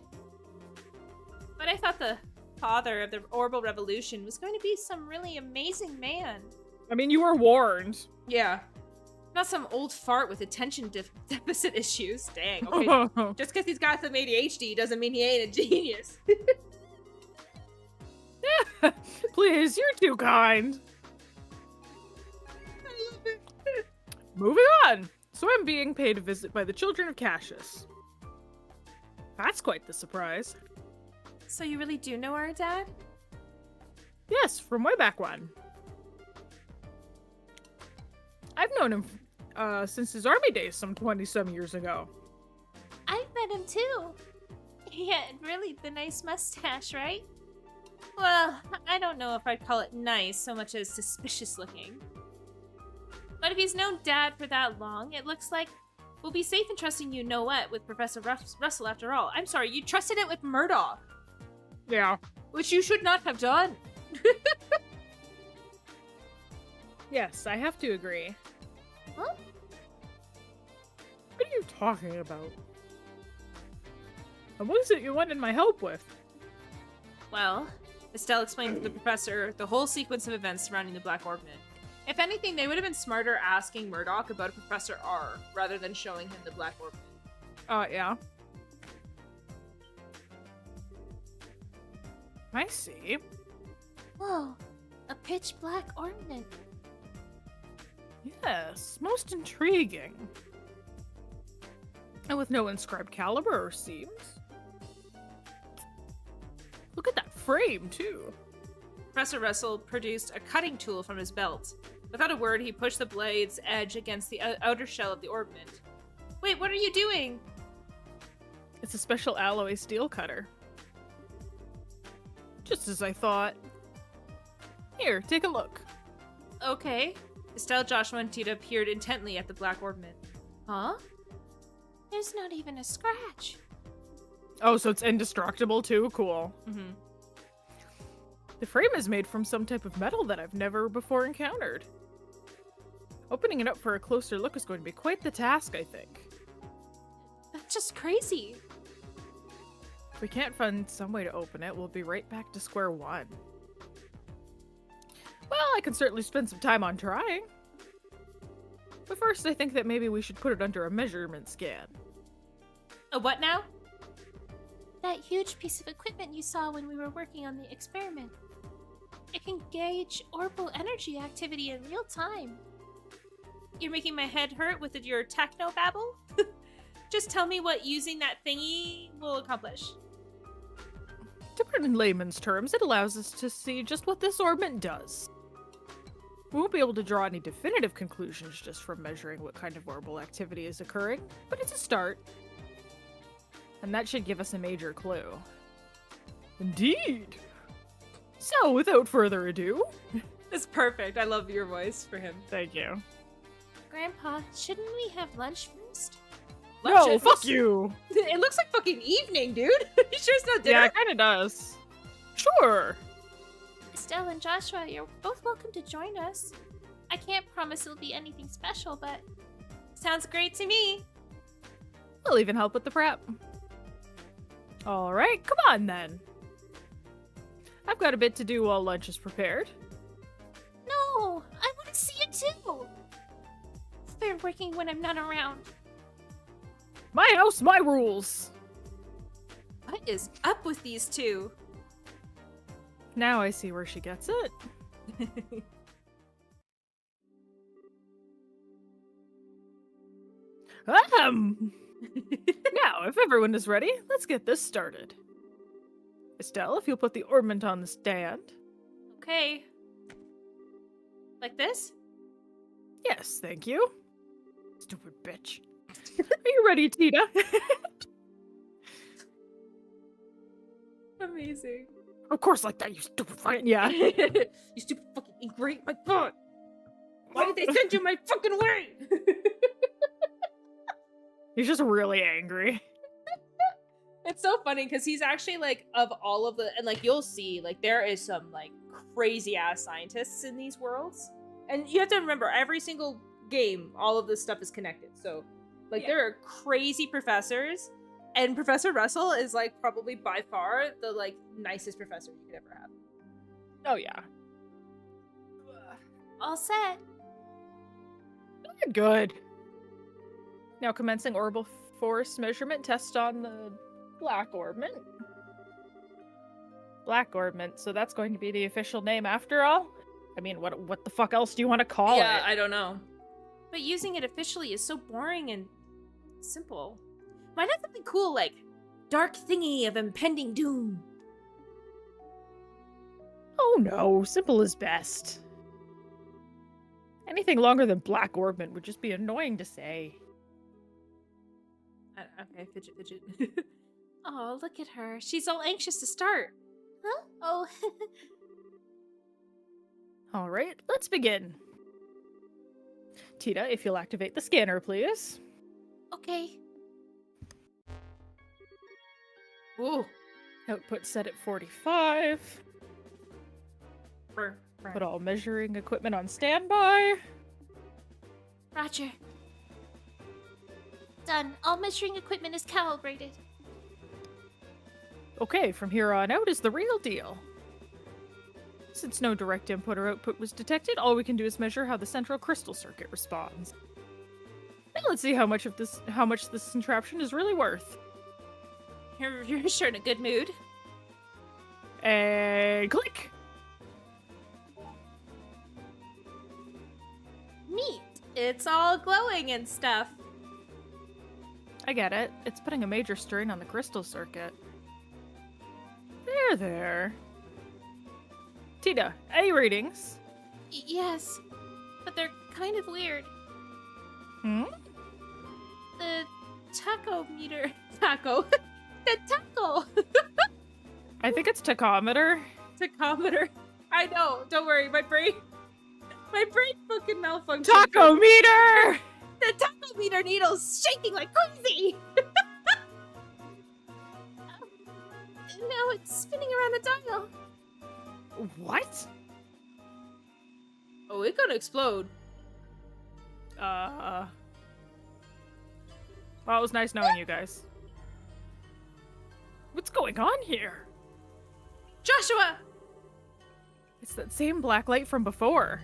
But I thought the father of the orbital revolution was going to be some really amazing man. I mean, you were warned. Yeah. Not some old fart with attention deficit issues. Dang, okay. Just because he's got some ADHD doesn't mean he ain't a genius. Please, you're too kind. Moving on. So I'm being paid a visit by the children of Cassius. That's quite the surprise. So you really do know our dad? Yes, from way back when. I've known him since his army days some 20-some years ago. I've met him too. He had really the nice mustache, right? Well, I don't know if I'd call it nice so much as suspicious looking. But if he's known Dad for that long, it looks like we'll be safe in trusting you know what with Professor Russell after all. I'm sorry, you trusted it with Murdoch. Yeah. Which you should not have done. Yes, I have to agree. Huh? What are you talking about? And what is it you wanted my help with? Well, Estelle explained to the professor the whole sequence of events surrounding the Black Orbit. If anything, they would have been smarter asking Murdoch about Professor R rather than showing him the Black Orbit. Yeah. I see. Whoa, a pitch black ornament. Yes, most intriguing. And with no inscribed caliber or seams. Look at that frame, too. Professor Russell produced a cutting tool from his belt. Without a word, he pushed the blade's edge against the outer shell of the orbit. Wait, what are you doing? It's a special alloy steel cutter. Just as I thought. Here, take a look. Okay. Estelle, Joshua, and Tita peered intently at the black orbit. Huh? There's not even a scratch. Oh, so it's indestructible too? Cool. Mm-hmm. The frame is made from some type of metal that I've never before encountered. Opening it up for a closer look is going to be quite the task, I think. That's just crazy. If we can't find some way to open it, we'll be right back to square one. Well, I can certainly spend some time on trying. But first, I think that maybe we should put it under a measurement scan. A what now? That huge piece of equipment you saw when we were working on the experiment. It can gauge orbital energy activity in real time. You're making my head hurt with your techno babble? Just tell me what using that thingy will accomplish. To put it in layman's terms, it allows us to see just what this orbit does. We won't be able to draw any definitive conclusions just from measuring what kind of orbital activity is occurring, but it's a start. And that should give us a major clue. Indeed! So, without further ado... It's perfect. I love your voice for him. Thank you. Grandpa, shouldn't we have lunch first? No, fuck you! It looks like fucking evening, dude. You sure it's not dinner? Yeah, it kinda does. Sure! Estelle and Joshua, you're both welcome to join us. I can't promise it'll be anything special, but... Sounds great to me. We'll even help with the prep. Alright, come on then. I've got a bit to do while lunch is prepared. No! I want to see it too! They're working when I'm not around. My house, my rules! What is up with these two? Now I see where she gets it. Now, Now, if everyone is ready, let's get this started. Estelle, if you'll put the orbment on the stand. Okay. Like this? Yes, thank you. Stupid bitch. Are you ready, Tina? Amazing. Of course, like that, you stupid fucking yeah. You stupid fucking ingrate my god. Why did they send you my fucking way? He's just really angry. It's so funny because he's actually like of all of the and like you'll see like there is some like crazy ass scientists in these worlds, and you have to remember every single game, all of this stuff is connected. So like there are crazy professors, and Professor Russell is like probably by far the like nicest professor you could ever have. Oh yeah. All set. Good. Now commencing orbital force measurement test on the black orbment. Black orbment, so that's going to be the official name after all? I mean, what the fuck else do you want to call it? Yeah, I don't know. But using it officially is so boring and simple. Why not something cool like dark thingy of impending doom? Oh no, simple is best. Anything longer than black orbment would just be annoying to say. Okay, fidget. Oh, look at her. She's all anxious to start. Huh? Oh. All right, let's begin. Tita, if you'll activate the scanner, please. Okay. Ooh. Output set at 45. Put all measuring equipment on standby. Roger. Done. All measuring equipment is calibrated. Okay, from here on out is the real deal. Since no direct input or output was detected, all we can do is measure how the central crystal circuit responds. Now let's see how much this contraption is really worth. You're sure in a good mood. And click! Neat. It's all glowing and stuff. I get it. It's putting a major strain on the crystal circuit. There. Tita, any readings? Yes, but they're kind of weird. Hmm? The tachometer. Taco. The taco. I think it's tachometer. Tachometer. I know. Don't worry. My brain fucking malfunctioned. Tachometer! The tachometer needle's shaking like crazy. Now it's spinning around the dial. What? Oh, it's gonna explode. Well, it was nice knowing you guys. What's going on here? Joshua! It's that same black light from before.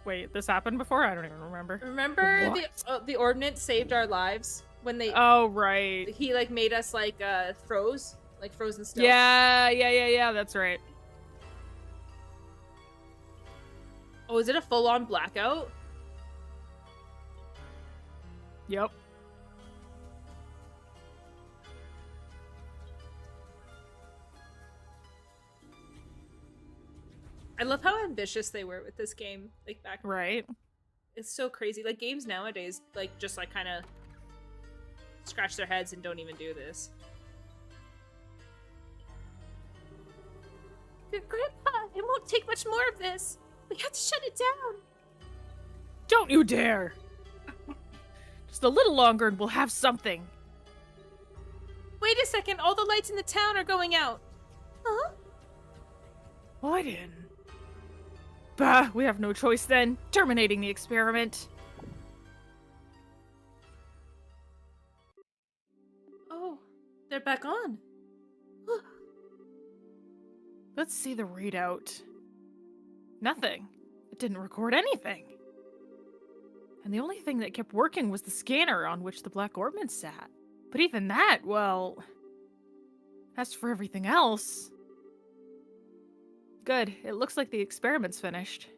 Wait, this happened before? I don't even remember. Remember What? the ordnance saved our lives when they Oh, right. he like made us like froze, like frozen stone. Yeah, that's right. Oh, is it a full-on blackout? Yep. I love how ambitious they were with this game. Like back, Right. it's so crazy. Like games nowadays, like just like kind of scratch their heads and don't even do this. Grandpa, it won't take much more of this. We have to shut it down. Don't you dare! Just a little longer and we'll have something. Wait a second, all the lights in the town are going out. Huh? Well, I didn't. Bah, we have no choice then. Terminating the experiment. Oh, they're back on. Let's see the readout. Nothing. It didn't record anything. And the only thing that kept working was the scanner on which the black orbment sat. But even that, well... As for everything else... Good. It looks like the experiment's finished.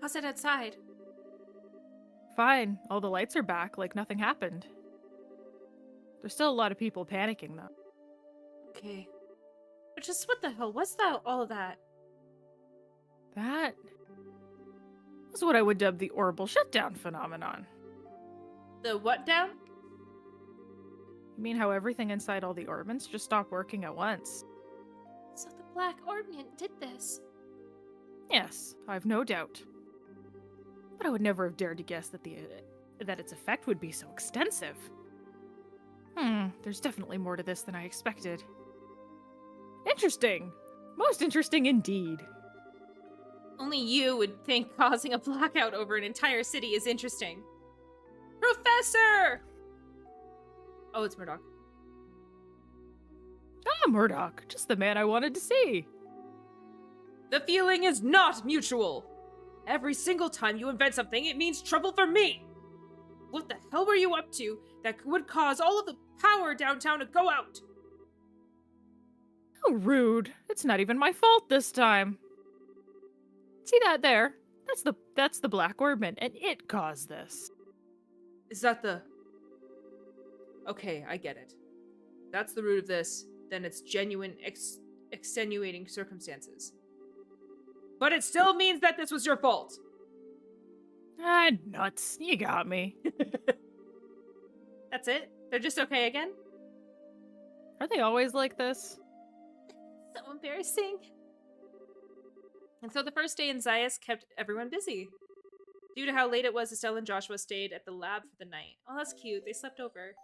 How's it outside? fine. All the lights are back, like nothing happened. There's still a lot of people panicking, though. Okay. But just what the hell was that? All of that? That was what I would dub the orbital shutdown phenomenon. The what down? You mean how everything inside all the orbits just stopped working at once? So the Black Orbment did this. Yes, I've no doubt. But I would never have dared to guess that that its effect would be so extensive. There's definitely more to this than I expected. Interesting! Most interesting indeed. Only you would think causing a blackout over an entire city is interesting. Professor! Oh, it's Murdoch. Ah, Murdoch, just the man I wanted to see. The feeling is not mutual. Every single time you invent something, it means trouble for me. What the hell were you up to that would cause all of the power downtown to go out? How rude. It's not even my fault this time. See that there? That's the Black Orbment, and it caused this. Is that the... Okay, I get it. That's the root of this, then it's genuine extenuating circumstances. But it still means that this was your fault. Ah, nuts. You got me. That's it? They're just okay again? Are they always like this? So embarrassing. And so the first day in Zeiss kept everyone busy. Due to how late it was, Estelle and Joshua stayed at the lab for the night. Oh, that's cute. They slept over.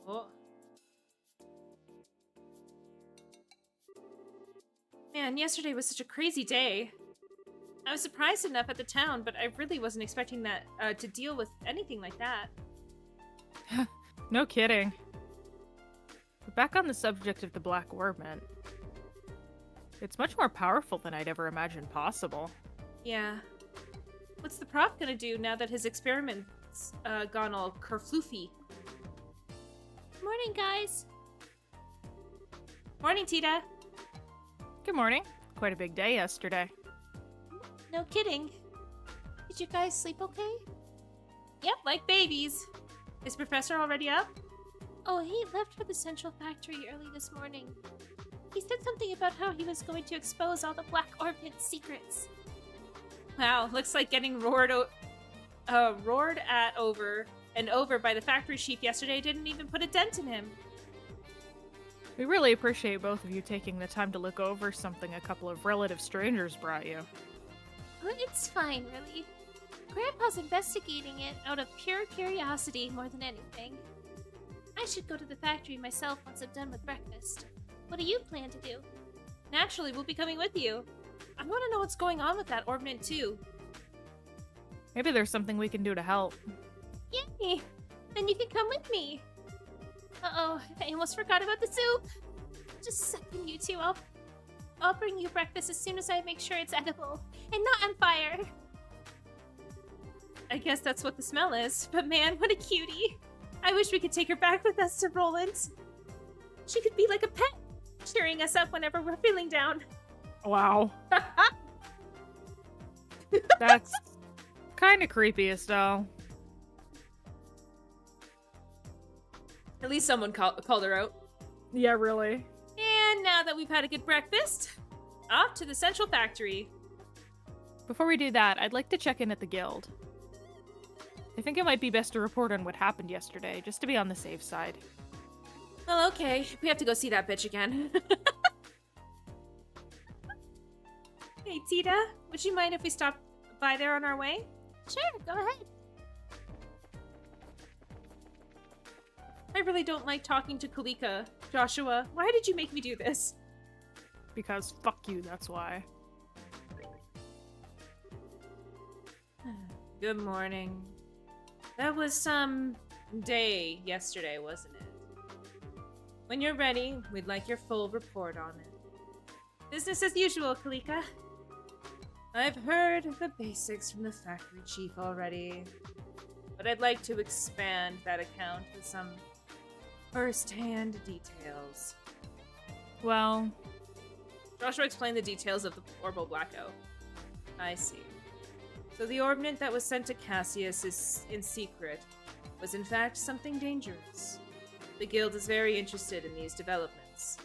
Oh. Man, yesterday was such a crazy day. I was surprised enough at the town, but I really wasn't expecting that to deal with anything like that. No kidding. But back on the subject of the Black Orbment. It's much more powerful than I'd ever imagined possible. Yeah. What's the prof gonna do now that his experiment's gone all kerfloofy? Morning, guys. Morning, Tita. Good morning. Quite a big day yesterday. No kidding. Did you guys sleep okay? Yep, like babies. Is Professor already up? Oh, he left for the central factory early this morning. He said something about how he was going to expose all the Black Orbment secrets. Wow, looks like getting roared at over by the factory chief yesterday didn't even put a dent in him. We really appreciate both of you taking the time to look over something a couple of relative strangers brought you. Well, it's fine, really. Grandpa's investigating it out of pure curiosity more than anything. I should go to the factory myself once I'm done with breakfast. What do you plan to do? Naturally, we'll be coming with you. I want to know what's going on with that Orbment too. Maybe there's something we can do to help. Yay! Then you can come with me. Uh-oh, I almost forgot about the soup. Just a second, you two. I'll bring you breakfast as soon as I make sure it's edible and not on fire. I guess that's what the smell is. But man, what a cutie. I wish we could take her back with us to Roland. She could be like a pet, cheering us up whenever we're feeling down. Wow. That's kind of creepy, Estelle. At least someone called her out. Yeah, really. And now that we've had a good breakfast, off to the central factory. Before we do that, I'd like to check in at the guild. I think it might be best to report on what happened yesterday, just to be on the safe side. Well, okay. We have to go see that bitch again. Hey, Tita, would you mind if we stopped by there on our way? Sure, go ahead. I really don't like talking to Kalika. Joshua, why did you make me do this? Because fuck you, that's why. Good morning. That was some day yesterday, wasn't it? When you're ready, we'd like your full report on it. Business as usual, Kalika. I've heard the basics from the factory chief already, but I'd like to expand that account with some first-hand details. Well, Joshua explained the details of the orbital blackout. I see. So the orbment that was sent to Cassius is in secret was in fact something dangerous. The guild is very interested in these developments.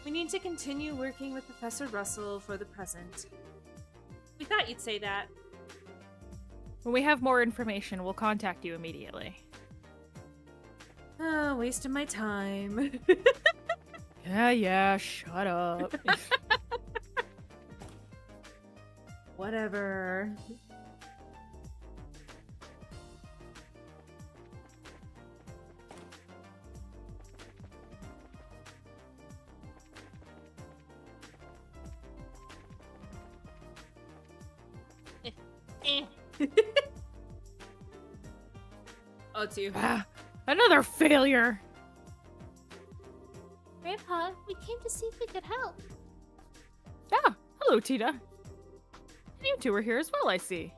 We need to continue working with Professor Russell for the present. We thought you'd say that. When we have more information, we'll contact you immediately. Oh, wasting my time. Yeah, shut up. Whatever. Oh, it's you. Another failure. Grandpa, we came to see if we could help. Ah, hello, Tita. And you two are here as well, I see.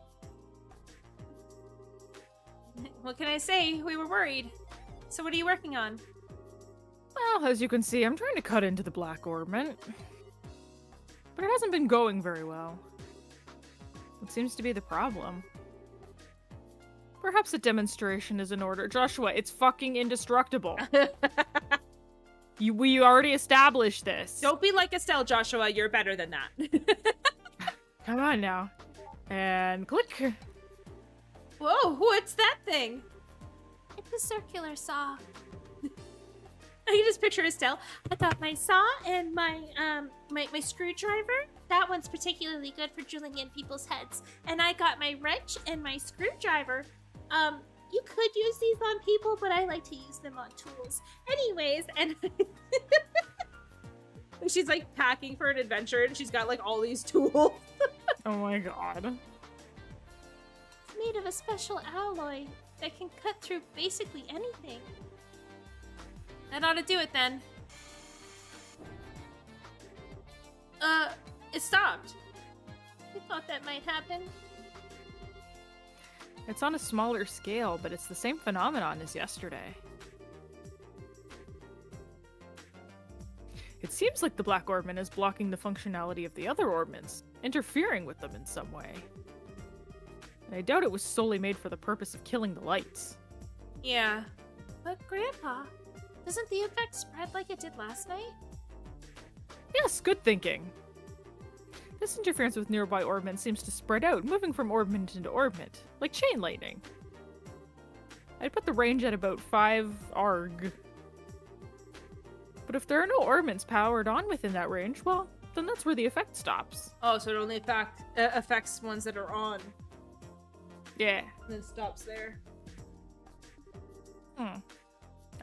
What can I say? We were worried. So what are you working on? Well, as you can see, I'm trying to cut into the black orbment. But it hasn't been going very well. What seems to be the problem? Perhaps a demonstration is in order. Joshua, it's fucking indestructible. We already established this. Don't be like Estelle, Joshua. You're better than that. Come on now. And click. Whoa, what's that thing? It's a circular saw. I can just picture Estelle. I got my saw and my screwdriver. That one's particularly good for drilling in people's heads. And I got my wrench and my screwdriver. You could use these on people, but I like to use them on tools. Anyways, and She's like packing for an adventure and she's got like all these tools. Oh my god. It's made of a special alloy that can cut through basically anything. That ought to do it then. It stopped. I thought that might happen. It's on a smaller scale, but it's the same phenomenon as yesterday. It seems like the black orbment is blocking the functionality of the other orbments, interfering with them in some way. And I doubt it was solely made for the purpose of killing the lights. Yeah. But Grandpa, doesn't the effect spread like it did last night? Yes, good thinking. This interference with nearby orbment seems to spread out, moving from orbment into orbment, like chain lightning. I'd put the range at about 5 arg. But if there are no orbments powered on within that range, well, then that's where the effect stops. Oh, so it only affects ones that are on. Yeah. And then stops there.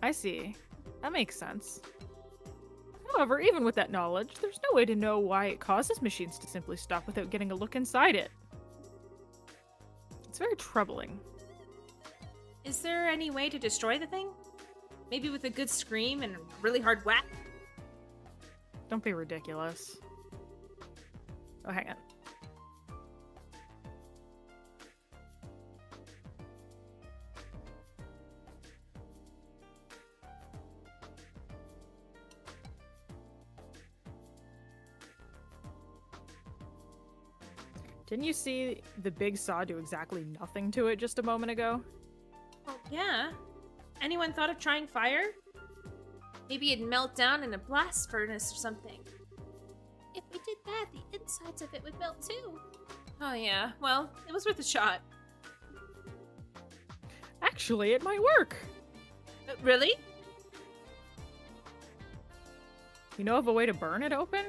I see. That makes sense. However, even with that knowledge, there's no way to know why it causes machines to simply stop without getting a look inside it. It's very troubling. Is there any way to destroy the thing? Maybe with a good scream and a really hard whack? Don't be ridiculous. Oh, hang on. Didn't you see the big saw do exactly nothing to it just a moment ago? Well, yeah. Anyone thought of trying fire? Maybe it'd melt down in a blast furnace or something. If we did that, the insides of it would melt too. Oh yeah, well, it was worth a shot. Actually, it might work. Really? You know of a way to burn it open?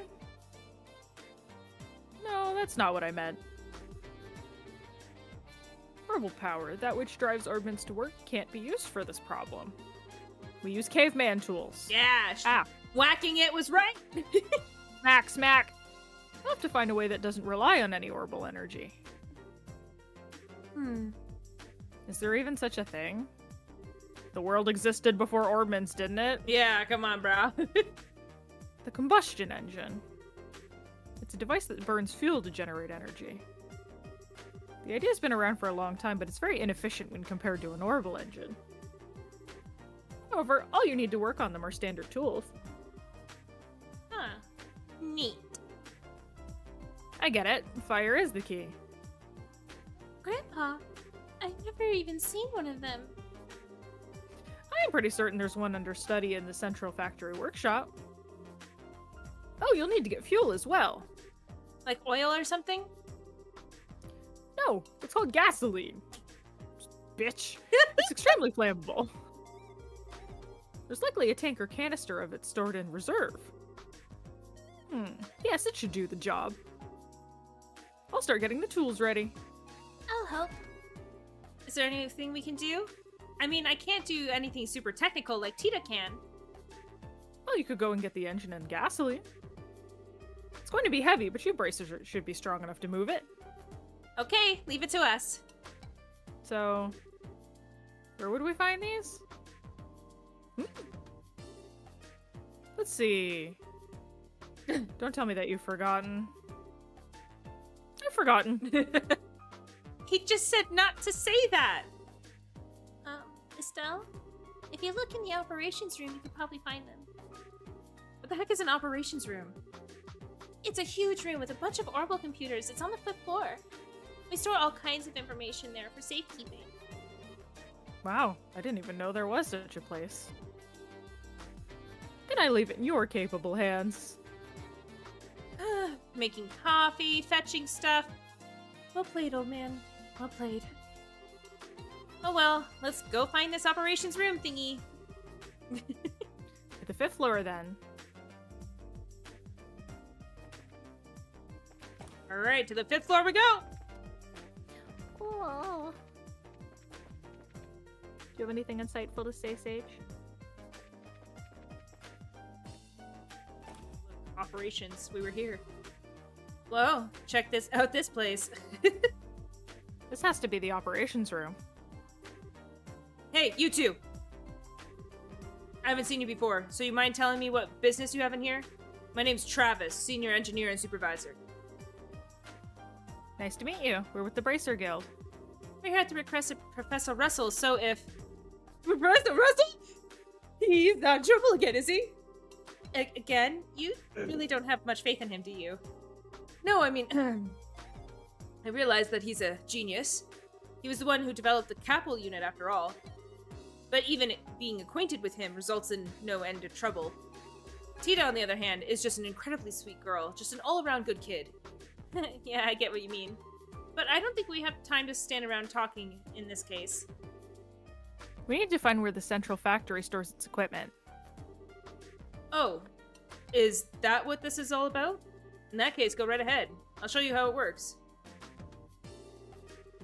No, that's not what I meant. Orbital power, that which drives orbments to work, can't be used for this problem. We use caveman tools. Yeah, whacking it was right. Smack, smack! We'll have to find a way that doesn't rely on any orbital energy. Is there even such a thing? The world existed before orbments, didn't it? Yeah, come on, bro. The combustion engine. It's a device that burns fuel to generate energy. The idea's been around for a long time, but it's very inefficient when compared to an orbital engine. However, all you need to work on them are standard tools. Huh. Neat. I get it. Fire is the key. Grandpa, I've never even seen one of them. I'm pretty certain there's one under study in the central factory workshop. Oh, you'll need to get fuel as well. Like oil or something? No, it's called gasoline. Bitch. It's extremely flammable. There's likely a tank or canister of it stored in reserve. Yes, it should do the job. I'll start getting the tools ready. I'll help. Is there anything we can do? I mean, I can't do anything super technical like Tita can. Well, you could go and get the engine and gasoline. It's going to be heavy, but you bracers should be strong enough to move it. Okay, leave it to us. So, where would we find these? Let's see. Don't tell me that you've forgotten. I've forgotten. He just said not to say that. Estelle? If you look in the operations room, you could probably find them. What the heck is an operations room? It's a huge room with a bunch of orbital computers. It's on the 5th floor. We store all kinds of information there for safekeeping. Wow, I didn't even know there was such a place. Then I leave it in your capable hands. Making coffee, fetching stuff. Well played, old man. Well played. Oh well, let's go find this operations room thingy. To the 5th floor, then. Alright, to the 5th floor we go! Cool. Do you have anything insightful to say, Sage? Operations, we were here. Whoa, check this out, this place. This has to be the operations room. Hey, you two! I haven't seen you before, so you mind telling me what business you have in here? My name's Travis, senior engineer and supervisor. Nice to meet you. We're with the Bracer Guild. We're here at the request of Professor Russell, so if... Professor Russell? He's not in trouble again, is he? Again? You really don't have much faith in him, do you? No, I mean... I realize that he's a genius. He was the one who developed the Capel unit, after all. But even being acquainted with him results in no end of trouble. Tita, on the other hand, is just an incredibly sweet girl. Just an all-around good kid. Yeah, I get what you mean. But I don't think we have time to stand around talking in this case. We need to find where the central factory stores its equipment. Oh, is that what this is all about? In that case, go right ahead. I'll show you how it works.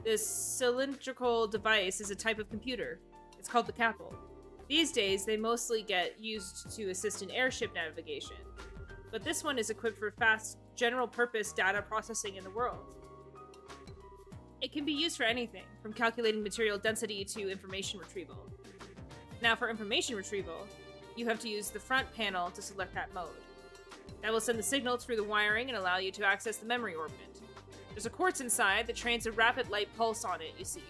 This cylindrical device is a type of computer. It's called the Capel. These days, they mostly get used to assist in airship navigation. But this one is equipped for fast, general-purpose data processing in the world. It can be used for anything, from calculating material density to information retrieval. Now, for information retrieval, you have to use the front panel to select that mode. That will send the signal through the wiring and allow you to access the memory orbit. There's a quartz inside that trains a rapid light pulse on it, you see.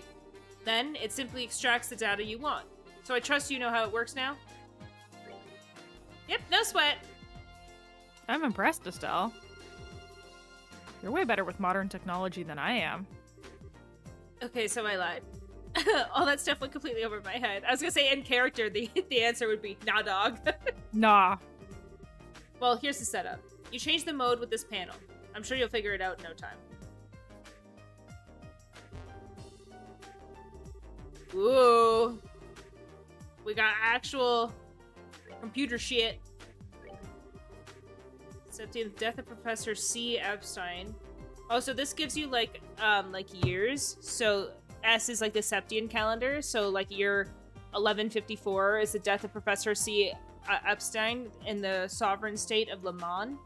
Then, it simply extracts the data you want. So I trust you know how it works now? Yep, no sweat! I'm impressed, Estelle. You're way better with modern technology than I am. Okay, so I lied. All that stuff went completely over my head. I was gonna say in character, the answer would be, nah, dog. Nah. Well, here's the setup. You change the mode with this panel. I'm sure you'll figure it out in no time. Ooh. We got actual computer shit. Septieth death of Professor C. Epstein. Oh, so this gives you like years. So S is like the Septian calendar. So like year 1154 is the death of Professor C. Epstein in the sovereign state of Le Mans.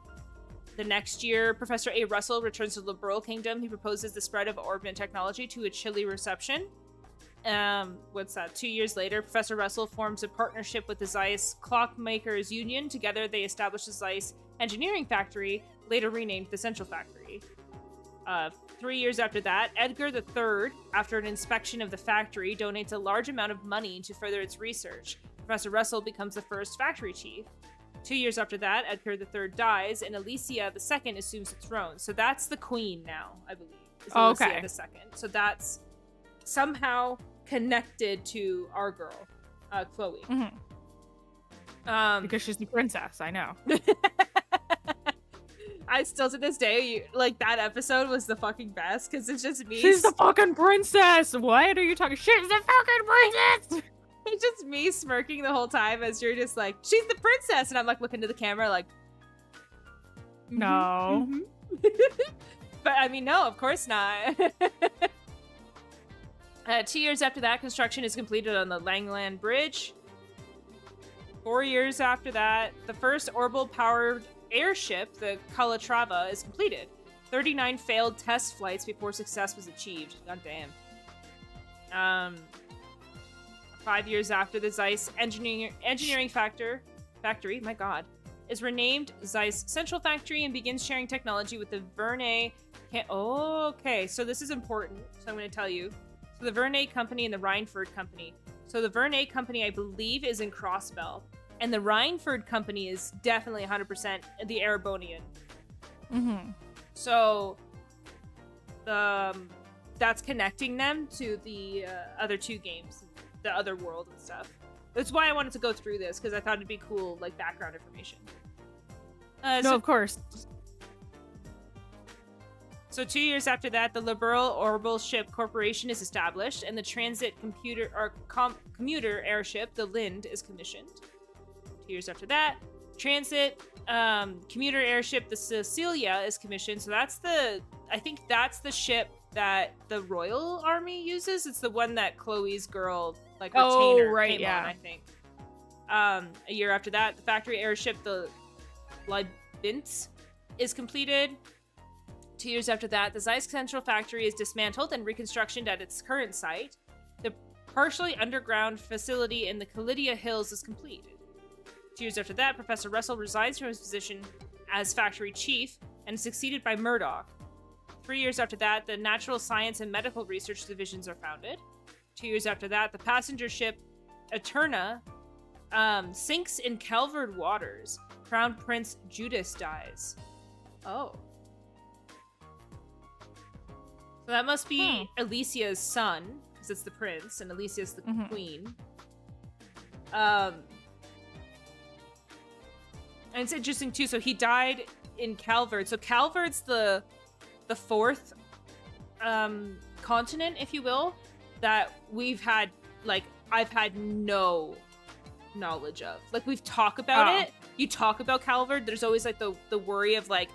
The next year, Professor A. Russell returns to the Liberal Kingdom. He proposes the spread of orbital technology to a Chile reception. 2 years later, Professor Russell forms a partnership with the Zeiss Clockmakers Union. Together, they establish the Zeiss Engineering Factory, later renamed the Central Factory. 3 years after that, Edgar III, after an inspection of the factory, donates a large amount of money to further its research. Professor Russell becomes the first factory chief. 2 years after that, Edgar III dies, and Alicia II assumes the throne. So that's the queen now, I believe. Is Alicia okay. II. So that's somehow connected to our girl, Chloe. Because she's the princess, I know. I still to this day, like that episode was the fucking best because it's just me. She's the fucking princess. What are you talking? She's the fucking princess. It's just me smirking the whole time as you're just like, she's the princess, and I'm like looking to the camera like, no. But I mean, no, of course not. 2 years after that, construction is completed on the Langland Bridge. 4 years after that, the first orbital-powered airship, the Calatrava, is completed. 39 failed test flights before success was achieved. God damn. 5 years after, the Zeiss engineering factory, my god, is renamed Zeiss Central Factory and begins sharing technology with the Vernay. Okay, so this is important. So I'm going to tell you. So the Vernay Company and the Rhineford Company. So the Vernay Company, I believe, is in Crossbell. And the Rhineford Company is definitely 100% the Erebonian. So that's connecting them to the other two games, the other world and stuff. That's why I wanted to go through this, because I thought it'd be cool, like, background information. No, of course. So 2 years after that, the Liberal Orbital Ship Corporation is established, and the transit commuter airship, the Lind, is commissioned. 2 years after that, transit commuter airship, the Cecilia, is commissioned. So I think that's the ship that the Royal Army uses. It's the one that Chloe's girl, like, retainer came on, I think. A year after that, the factory airship, the Libint, is completed. 2 years after that, the Zeiss Central Factory is dismantled and reconstructed at its current site. The partially underground facility in the Calidia Hills is completed. 2 years after that, Professor Russell resigns from his position as factory chief and is succeeded by Murdoch. 3 years after that, the Natural Science and Medical Research Divisions are founded. 2 years after that, the passenger ship Eterna sinks in Calvard waters. Crown Prince Judas dies. Oh. So that must be Alicia's son, because it's the prince, and Alicia's the queen. And it's interesting, too. So he died in Calvard. So Calvard's the fourth continent, if you will, that we've had, like, I've had no knowledge of. Like, we've talked about it. You talk about Calvard, there's always, like, the worry of, like,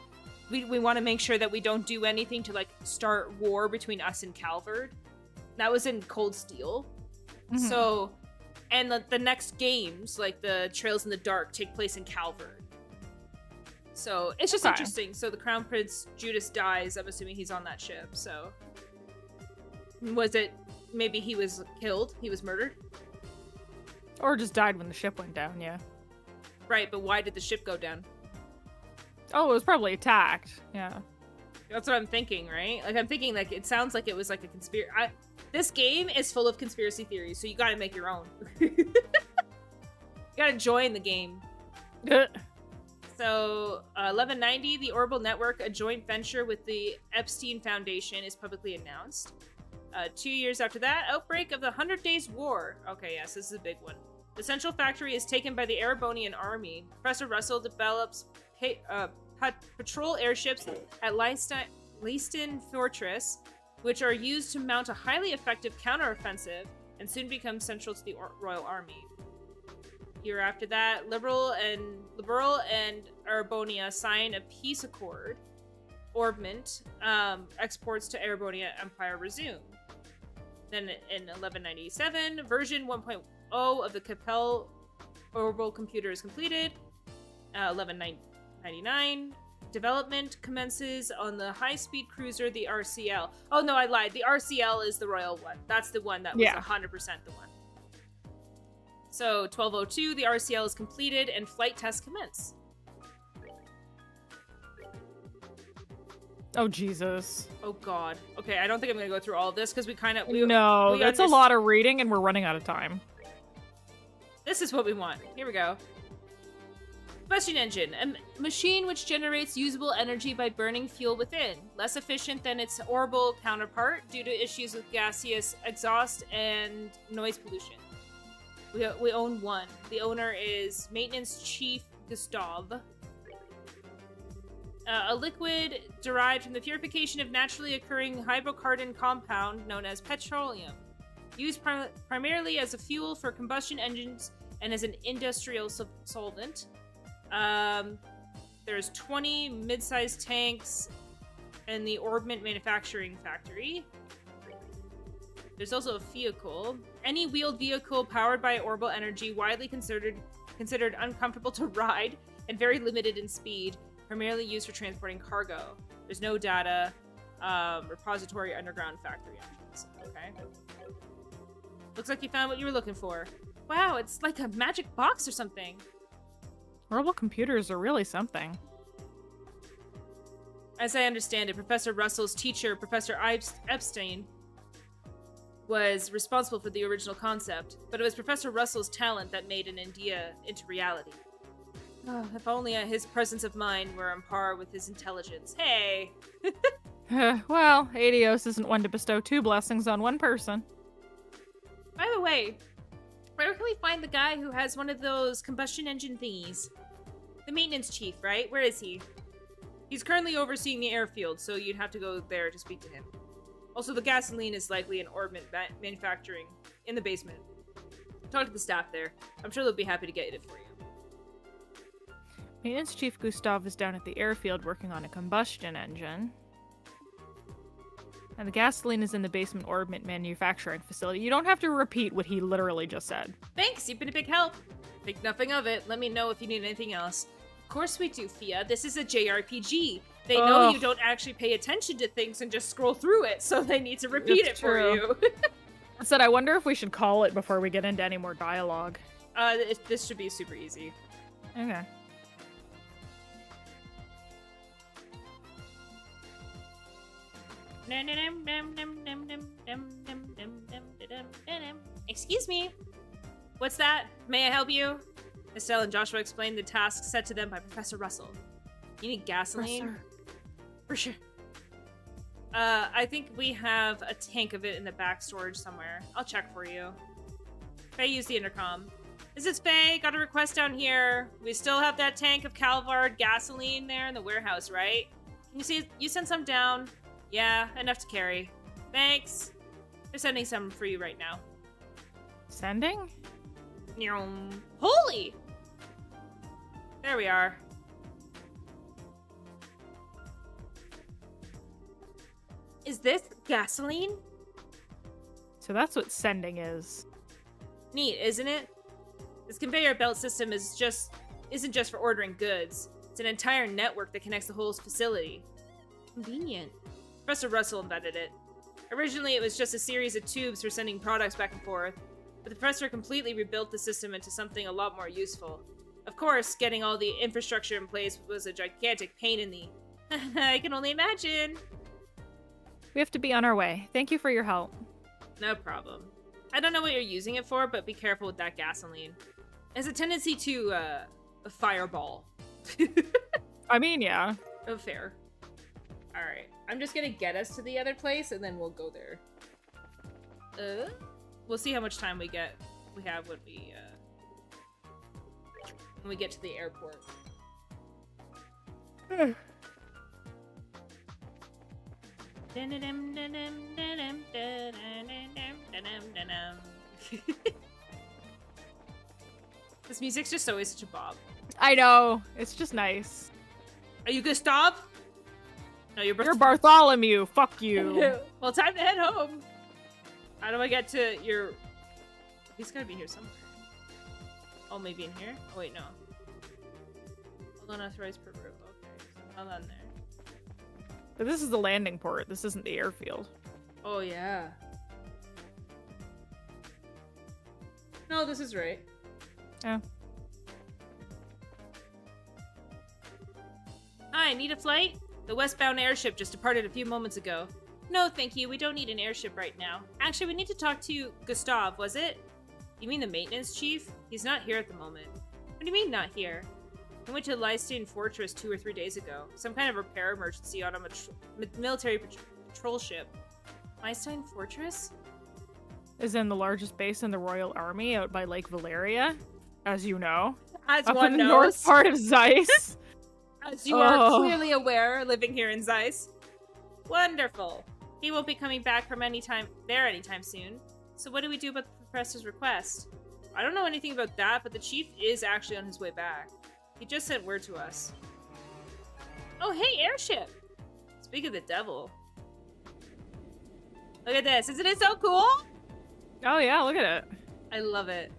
we want to make sure that we don't do anything to, like, start war between us and Calvard. That was in Cold Steel. So, and the next games, like the Trails in the Dark, take place in Calvard. So, it's just interesting. So, the Crown Prince Judas dies. I'm assuming he's on that ship. So, was it maybe he was killed? He was murdered? Or just died when the ship went down, yeah. Right, but why did the ship go down? Oh, it was probably attacked. Yeah. That's what I'm thinking, right? Like, I'm thinking, like, it sounds like it was, like, a conspiracy. This game is full of conspiracy theories, so you gotta make your own. You gotta join the game. So, 1190, the Orbital Network, a joint venture with the Epstein Foundation, is publicly announced. 2 years after that, outbreak of the 100 Days War. Okay, yes, this is a big one. The Central Factory is taken by the Erebonian Army. Professor Russell develops patrol airships at Leiston Fortress, which are used to mount a highly effective counteroffensive and soon become central to the Royal Army. Year after that, Liberal and Erebonia sign a peace accord. Orbment exports to Erebonia Empire resume. Then in 1197, version 1.0 of the Capel orbital computer is completed. 1199, development commences on the high-speed cruiser, the RCL. Oh, no, I lied. The RCL is the royal one. That's the one that was 100% the one. So, 1202, the RCL is completed and flight tests commence. Oh, Jesus. Oh, God. Okay, I don't think I'm going to go through all of this because we No, that's a lot of reading and we're running out of time. This is what we want. Here we go. Combustion engine, a machine which generates usable energy by burning fuel within. Less efficient than its orbital counterpart due to issues with gaseous exhaust and noise pollution. We own one. The owner is Maintenance Chief Gustav. A liquid derived from the purification of naturally occurring hydrocarbon compound known as petroleum. Used primarily as a fuel for combustion engines and as an industrial solvent. There's 20 mid-sized tanks in the Orbment manufacturing factory. There's also a vehicle. Any wheeled vehicle powered by orbital energy, widely considered uncomfortable to ride and very limited in speed, primarily used for transporting cargo. There's no data. Repository underground factory options. Okay. Looks like you found what you were looking for. Wow, it's like a magic box or something. Orbital computers are really something. As I understand it, Professor Russell's teacher, Professor Epstein, was responsible for the original concept, but it was Professor Russell's talent that made an idea into reality. Oh, if only his presence of mind were on par with his intelligence. Hey! Well, Adios isn't one to bestow 2 blessings on one person. By the way, where can we find the guy who has one of those combustion engine thingies? The maintenance chief, right? Where is he? He's currently overseeing the airfield, so you'd have to go there to speak to him. Also, the gasoline is likely in Orbment manufacturing in the basement. Talk to the staff there. I'm sure they'll be happy to get it for you. Maintenance Chief Gustav is down at the airfield working on a combustion engine. And the gasoline is in the basement Orbment manufacturing facility. You don't have to repeat what he literally just said. Thanks, you've been a big help. Think nothing of it. Let me know if you need anything else. Of course we do, Fia. This is a JRPG. They know you don't actually pay attention to things and just scroll through it, so they need to repeat it for you. I said, I wonder if we should call it before we get into any more dialogue. This should be super easy. Okay. Excuse me. What's that? May I help you? Estelle and Joshua explained the task set to them by Professor Russell. You need gasoline? For sure. I think we have a tank of it in the back storage somewhere. I'll check for you. Faye, use the intercom. This is Faye. Got a request down here. We still have that tank of Calvard gasoline there in the warehouse, right? Can you see you sent some down? Yeah, enough to carry. Thanks. They're sending some for you right now. Sending? Holy! There we are. Is this gasoline? So that's what sending is. Neat, isn't it? This conveyor belt system isn't just for ordering goods. It's an entire network that connects the whole facility. Convenient. Professor Russell invented it. Originally, it was just a series of tubes for sending products back and forth, but the professor completely rebuilt the system into something a lot more useful. Of course, getting all the infrastructure in place was a gigantic pain in the... I can only imagine. We have to be on our way. Thank you for your help. No problem. I don't know what you're using it for, but be careful with that gasoline. It has a tendency to, fireball. I mean, yeah. Oh, fair. Alright. I'm just gonna get us to the other place, and then we'll go there. We'll see how much time we have when we get to the airport. This music's just always such a bop. I know. It's just nice. Are you Gustav? No, you're Bartholomew. Fuck you. Well, time to head home. How do I get to your... He's gotta be here somewhere. Oh, maybe in here? Oh, wait, no. Hold on, authorized per group. Okay, so hold on there. But this is the landing port. This isn't the airfield. Oh, yeah. No, this is right. Yeah. Hi, need a flight? The westbound airship just departed a few moments ago. No, thank you. We don't need an airship right now. Actually, we need to talk to Gustav, was it? You mean the maintenance chief? He's not here at the moment. What do you mean, not here? I went to Lysine Fortress 2 or 3 days ago. Some kind of repair emergency on a military patrol ship. Lysine Fortress? Is in the largest base in the Royal Army out by Lake Valeria, as you know. As Up one in the knows. north part of Zeiss. As you are clearly aware, living here in Zeiss. Wonderful. He won't be coming back from anytime soon. So what do we do about the professor's request? I don't know anything about that, but the chief is actually on his way back. He just sent word to us. Oh, hey, airship! Speak of the devil. Look at this. Isn't it so cool? Oh yeah, look at it. I love it.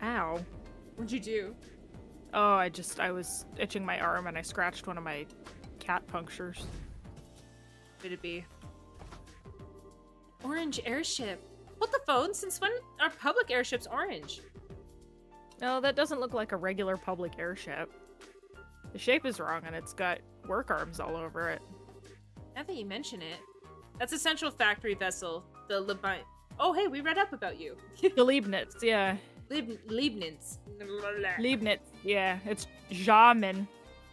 Ow. What'd you do? Oh, I was itching my arm and I scratched one of my cat punctures. Would it be? Orange airship. Hold the phone. Since when are public airships orange? No, that doesn't look like a regular public airship. The shape is wrong and it's got work arms all over it. Now that you mention it. That's a central factory vessel. The Leibniz. Oh, hey, we read up about you. The Leibniz, yeah. Leibniz. Leibniz, yeah. It's German.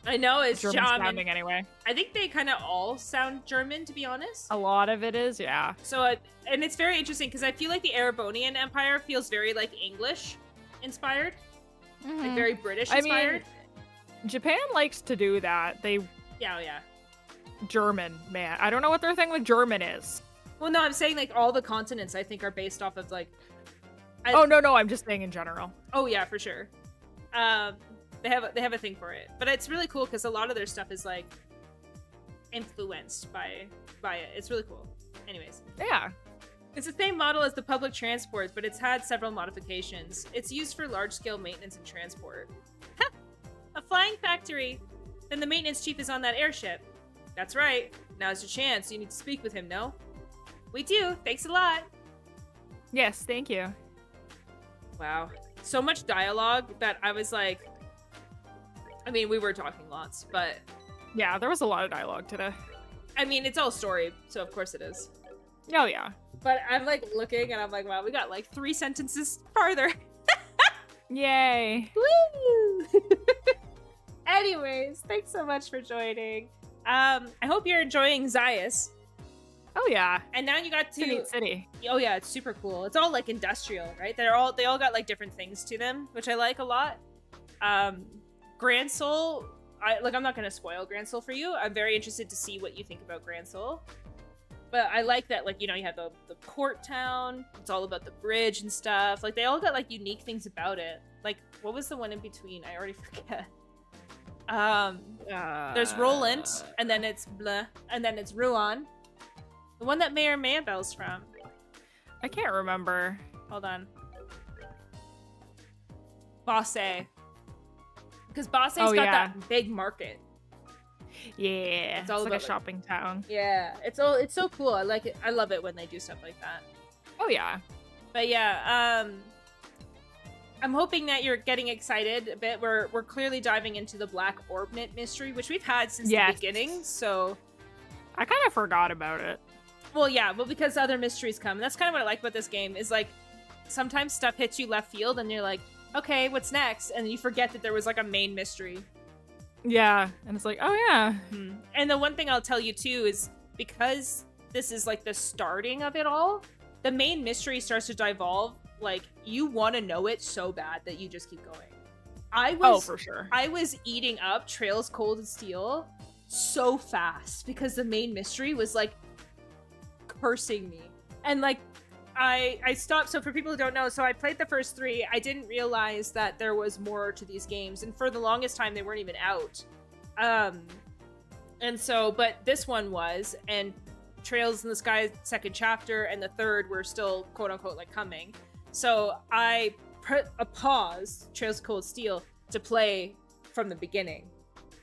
I know, it's German German. sounding anyway. I think they kind of all sound German, to be honest. A lot of it is, yeah. So, and it's very interesting because I feel like the Erebonian Empire feels very like English inspired, like very British inspired. I mean, Japan likes to do that. Yeah, yeah. German, man. I don't know what their thing with German is. Well, no, I'm saying like all the continents I think are based off of like. Oh no, I'm just saying in general. Oh yeah, for sure. They have a thing for it, but it's really cool because a lot of their stuff is like influenced by it. It's really cool. Anyways, Yeah. it's the same model as the public transport, but it's had several modifications. It's used for large-scale maintenance and transport. Ha! A flying factory. Then the maintenance chief is on that airship. That's right. Now's your chance. You need to speak with him, no? We do. Thanks a lot. Yes, thank you. Wow. So much dialogue that I was like... I mean, we were talking lots, but... Yeah, there was a lot of dialogue today. I mean, it's all story, so of course it is. Oh yeah. But I'm like looking and I'm like, wow, we got like 3 sentences farther. Yay. Woo! Anyways, thanks so much for joining. I hope you're enjoying Zeiss. Oh yeah. And now you got It's a to... neat city. Oh yeah, it's super cool. It's all like industrial, right? They all got like different things to them, which I like a lot. Grand Soul, I'm not gonna spoil Grand Soul for you. I'm very interested to see what you think about Grand Soul. But I like that, like, you know, you have the port town. It's all about the bridge and stuff. Like, they all got like unique things about it. Like, what was the one in between? I already forget. There's Roland, and then it's Blah, and then it's Ruan. The one that Mayor Mayabelle's from. I can't remember. Hold on. Bosse. Because Bosse's got that big market. Yeah. It's all like about, a shopping town. Yeah. It's so cool. I like it. I love it when they do stuff like that. Oh yeah. But yeah, I'm hoping that you're getting excited a bit. We're clearly diving into the Black Orbnet mystery, which we've had since the beginning, so... I kind of forgot about it. Well, yeah, but because other mysteries come. And that's kind of what I like about this game, is like, sometimes stuff hits you left field, and you're like, okay, what's next? And you forget that there was like a main mystery. Yeah, and it's like, oh yeah. And the one thing I'll tell you too is, because this is like the starting of it all, the main mystery starts to devolve. Like, you want to know it so bad that you just keep going. Oh, for sure. I was eating up Trails Cold and Steel so fast because the main mystery was like cursing me. And like, I stopped. So for people who don't know, so I played the first 3. I didn't realize that there was more to these games, and for the longest time they weren't even out. And so, but this one was, and Trails in the Sky second chapter and the third were still quote unquote like coming. So I put a pause, Trails Cold Steel, to play from the beginning.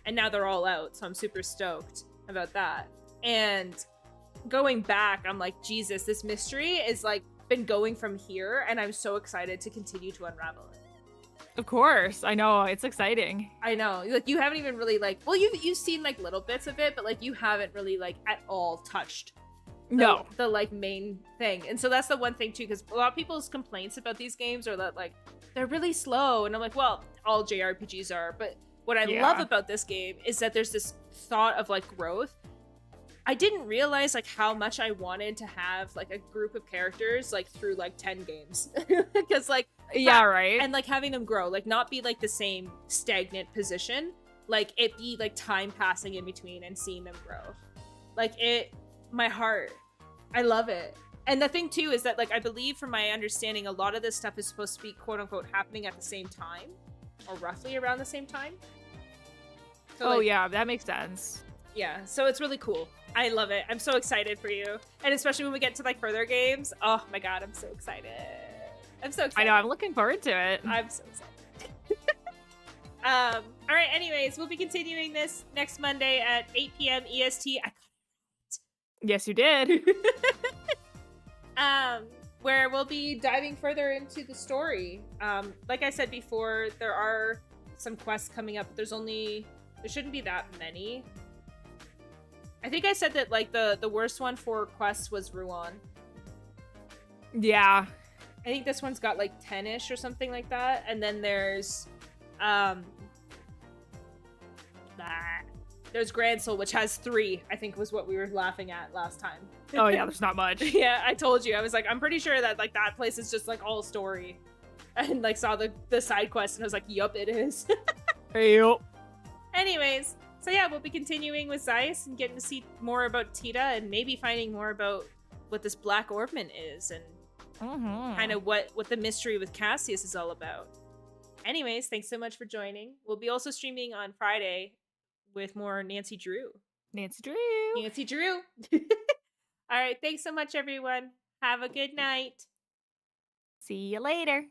And now they're all out, so I'm super stoked about that. And going back, I'm like, Jesus, this mystery is like been going from here, and I'm so excited to continue to unravel it. Of course, I know, it's exciting. I know, like, you haven't even really like, well, you've seen like little bits of it, but like you haven't really like at all touched the like main thing. And so that's the one thing too, because a lot of people's complaints about these games are that like they're really slow, and I'm like, well, all JRPGs are, but what I Yeah. love about this game is that there's this thought of like growth. I didn't realize like how much I wanted to have like a group of characters like through like 10 games. Because like Yeah, right. and like having them grow, like not be like the same stagnant position, like it be like time passing in between and seeing them grow. Like it, my heart, I love it. And the thing too is that like I believe from my understanding a lot of this stuff is supposed to be quote unquote happening at the same time or roughly around the same time. So, Oh like, yeah, that makes sense. yeah, so it's really cool. I love it. I'm so excited for you. And especially when we get to like further games. Oh my god, I'm so excited. I'm so excited. I know, I'm looking forward to it. I'm so excited. All right, anyways, we'll be continuing this next Monday at 8 p.m. EST. Yes, you did. Where we'll be diving further into the story. Like I said before, there are some quests coming up. There shouldn't be that many. I think I said that like the worst one for quests was Ruan. Yeah. I think this one's got like 10-ish or something like that. And then there's there's Gransel, which has 3, I think was what we were laughing at last time. Oh yeah, there's not much. Yeah, I told you. I was like, I'm pretty sure that like that place is just like all story. And like saw the side quest and I was like, yup, it is. Yup. Anyways, so yeah, we'll be continuing with Zeiss and getting to see more about Tita and maybe finding more about what this Black Orbman is and kind of what the mystery with Cassius is all about. Anyways, thanks so much for joining. We'll be also streaming on Friday with more Nancy Drew. Nancy Drew. Nancy Drew. All right, thanks so much, everyone. Have a good night. See you later.